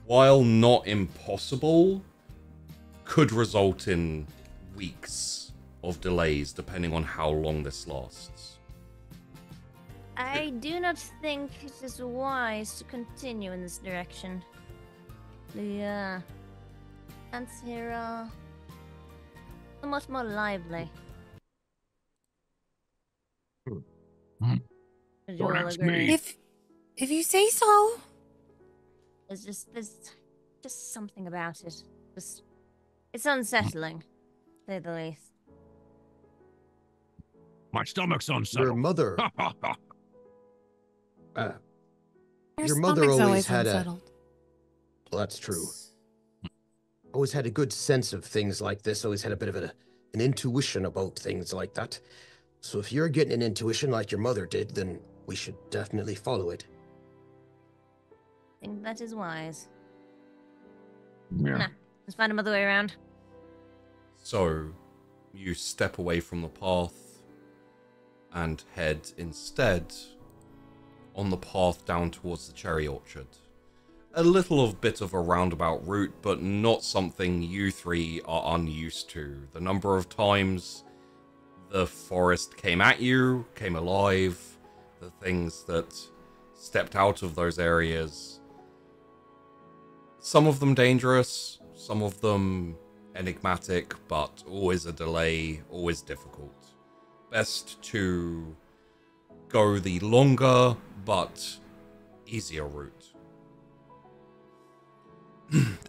while not impossible, could result in weeks of delays depending on how long this lasts. I do not think it is wise to continue in this direction. The ants here are somewhat more lively. Would you Don't all ask agree? me. If you say so. There's just something about it. It's unsettling, to say the least. My stomach's Your unsettled. mother, Your Your mother stomach's always had unsettled. well, that's true. Always had a good sense of things like this. Always had a bit of an intuition about things like that. So if you're getting an intuition like your mother did, then we should definitely follow it. I think that is wise. Yeah. Nah, let's find another way around. So, you step away from the path and head instead on the path down towards the cherry orchard. A little bit of a roundabout route, but not something you three are unused to. The number of times the forest came at you, came alive, the things that stepped out of those areas. Some of them dangerous, some of them enigmatic, but always a delay, always difficult. Best to go the longer, but easier route.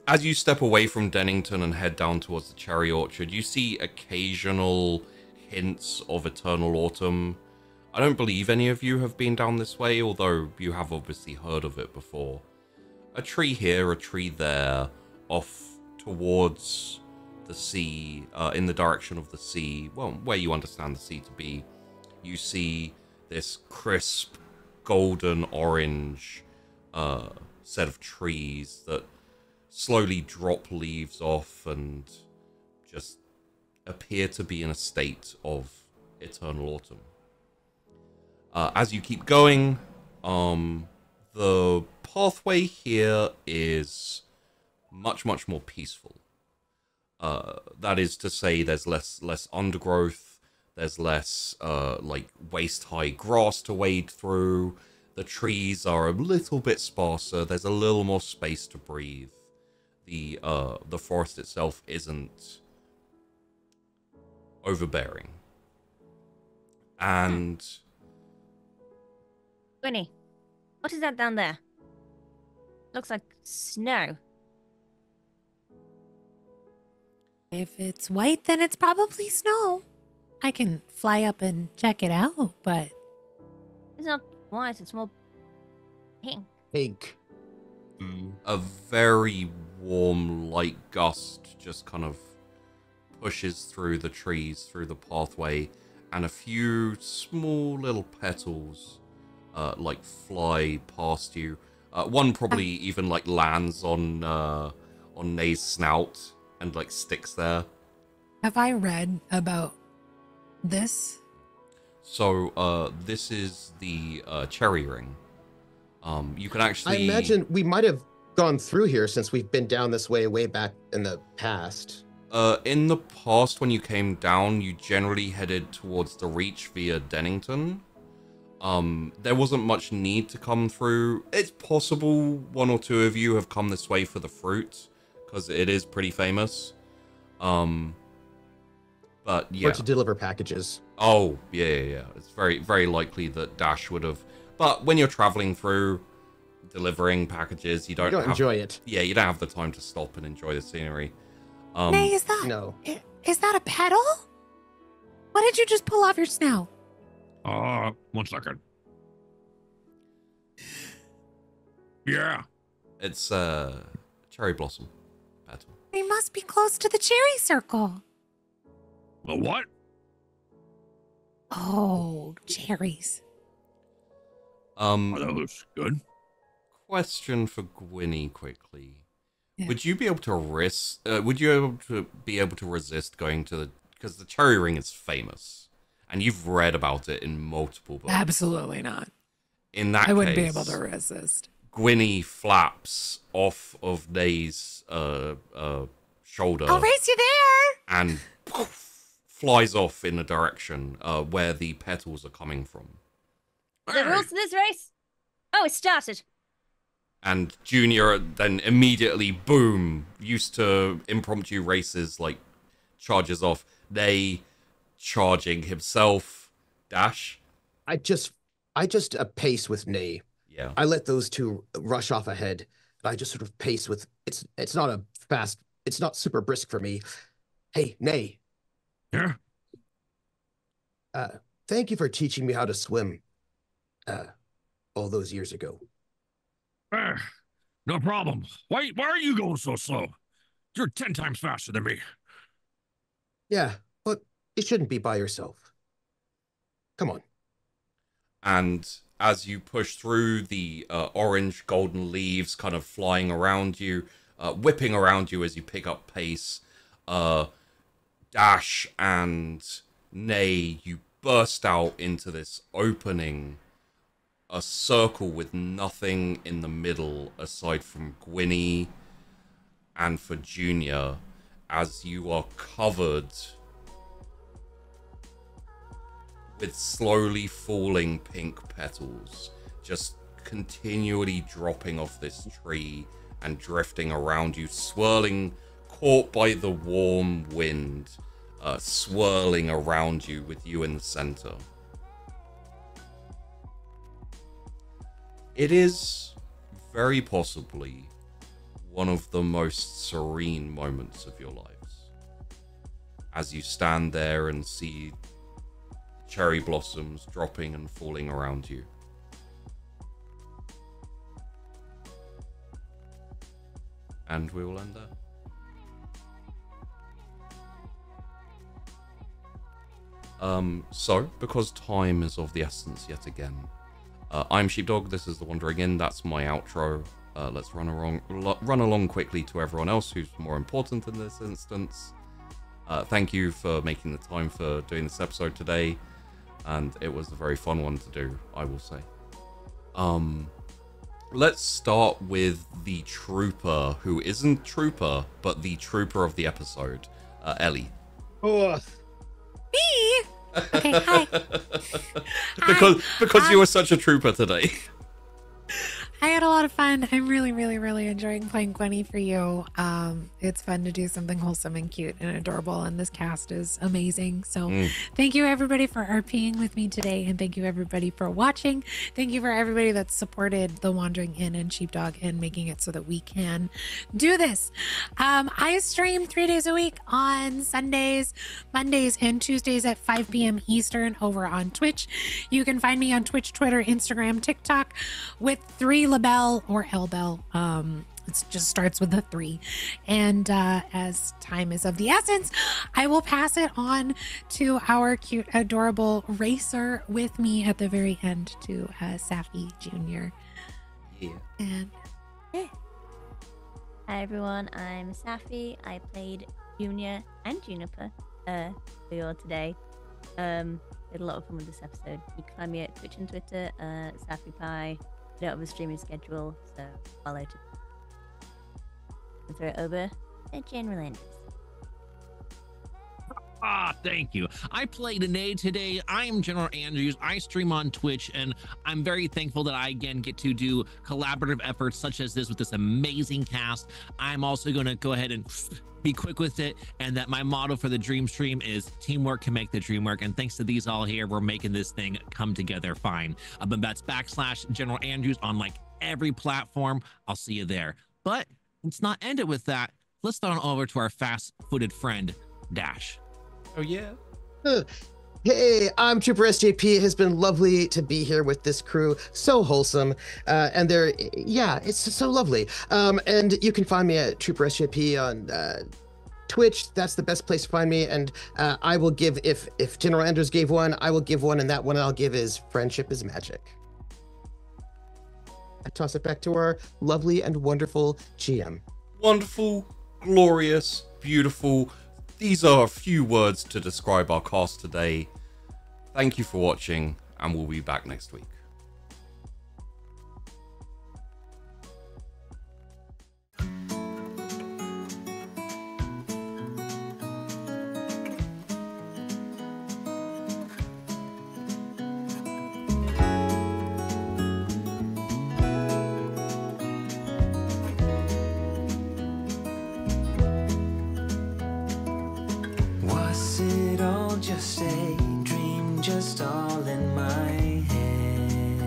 As you step away from Dennington and head down towards the cherry orchard, you see occasional hints of eternal autumn. I don't believe any of you have been down this way, although you have obviously heard of it before. A tree here, a tree there, off towards the sea, in the direction of the sea, well, where you understand the sea to be. You see this crisp, golden orange set of trees that slowly drop leaves off and just appear to be in a state of eternal autumn. As you keep going, the pathway here is much more peaceful. That is to say, there's less undergrowth, there's less like waist-high grass to wade through. The trees are a little bit sparser. There's a little more space to breathe. The forest itself isn't overbearing. And Winnie, what is that down there? Looks like snow. If it's white, then it's probably snow. I can fly up and check it out, but It's not white, it's more pink. Pink. a very warm, light gust just kind of pushes through the trees, through the pathway, and a few small little petals like fly past you. One probably even like lands on Nay's snout and like sticks there. have I read about this? So this is the cherry ring. You can actually I imagine we might have gone through here since we've been down this way back in the past. in the past, when you came down, you generally headed towards the Reach via Dennington. There wasn't much need to come through. It's possible one or two of you have come this way for the fruit, because it is pretty famous. But yeah. Or to deliver packages. Oh, yeah. It's very likely that Dash would have. But when you're traveling through, delivering packages, you don't enjoy it. Yeah, you don't have the time to stop and enjoy the scenery. Nay, is that No. Is that a pedal? What did you just pull off your snout? 1 second. Yeah. It's cherry blossom petal. We must be close to the cherry circle. The what? Oh, cherries. Oh, that looks good. Question for Gwynny quickly. Yeah. Would you be able to be able to resist going to the, because the cherry ring is famous and you've read about it in multiple books. Absolutely not. In that I wouldn't be case, able to resist. Gwynny flaps off of Nay's shoulder. I'll race you there. And flies off in a direction where the petals are coming from. The rules to this race? Oh, it started. And Junior then immediately, boom, used to impromptu races, like, charges off. Nay charging himself. Dash. I just pace with Nay. Yeah. I let those two rush off ahead. I just sort of pace with, it's not a fast, it's not super brisk for me. Hey, Nay. Yeah? Thank you for teaching me how to swim all those years ago. No problem. Why are you going so slow? You're 10 times faster than me. Yeah, but you shouldn't be by yourself. Come on. And as you push through, the orange golden leaves kind of flying around you, whipping around you as you pick up pace. Dash and Nay, you burst out into this opening, a circle with nothing in the middle aside from Gwynny and for Junior, as you are covered with slowly falling pink petals, just continually dropping off this tree and drifting around you, swirling, caught by the warm wind, swirling around you with you in the center. It is very possibly one of the most serene moments of your lives, as you stand there and see cherry blossoms dropping and falling around you. And we will end there. So, because time is of the essence yet again, I'm Sheepdog, this is The Wandering Inn, that's my outro. Let's run along quickly to everyone else who's more important in this instance. Thank you for making the time for doing this episode today, and it was a very fun one to do, I will say. Let's start with the trooper, who isn't Trooper, but the trooper of the episode, Ellie. Oh, Me? Okay, hi. Because you were such a trooper today. I had a lot of fun. I'm really, really, really enjoying playing Gwenny for you. It's fun to do something wholesome and cute and adorable, and this cast is amazing. So thank you everybody for RPing with me today, and thank you everybody for watching. Thank you for everybody that supported The Wandering Inn and Sheepdog and making it so that we can do this. I stream 3 days a week on Sundays, Mondays, and Tuesdays at 5 p.m. Eastern over on Twitch. You can find me on Twitch, Twitter, Instagram, TikTok with 3 LaBelle or Elbelle. It just starts with a 3. And as time is of the essence, I will pass it on to our cute, adorable racer with me at the very end, to Safi Jr. Yeah. And Hi everyone, I'm Safi. I played Junior and Juniper for you all today. Had a lot of fun with this episode. You can find me at Twitch and Twitter, Safi Pie. I don't have a streaming schedule, so follow to throw it over to General Andrews. Thank you. I played Anae today. I am General Andrews. I stream on Twitch, and I'm very thankful that I again get to do collaborative efforts such as this with this amazing cast. I'm also going to go ahead and be quick with it, and that my motto for the Dream Stream is teamwork can make the dream work. And thanks to these all here, we're making this thing come together fine. But that's / General Andrews on like every platform. I'll see you there. But let's not end it with that. Let's throw it over to our fast-footed friend, Dash. Oh, yeah. Hey, I'm Trooper SJP. It has been lovely to be here with this crew. So wholesome. And they're, yeah, it's so lovely. And you can find me at Trooper SJP on Twitch. That's the best place to find me. And I will give, if General Andrews gave one, I will give one. And that one I'll give is Friendship is Magic. I toss it back to our lovely and wonderful GM. Wonderful, glorious, beautiful. These are a few words to describe our cast today. Thank you for watching, and we'll be back next week. Was it all just a dream, just all in my head?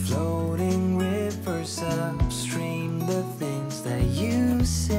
Floating rivers upstream, the things that you said.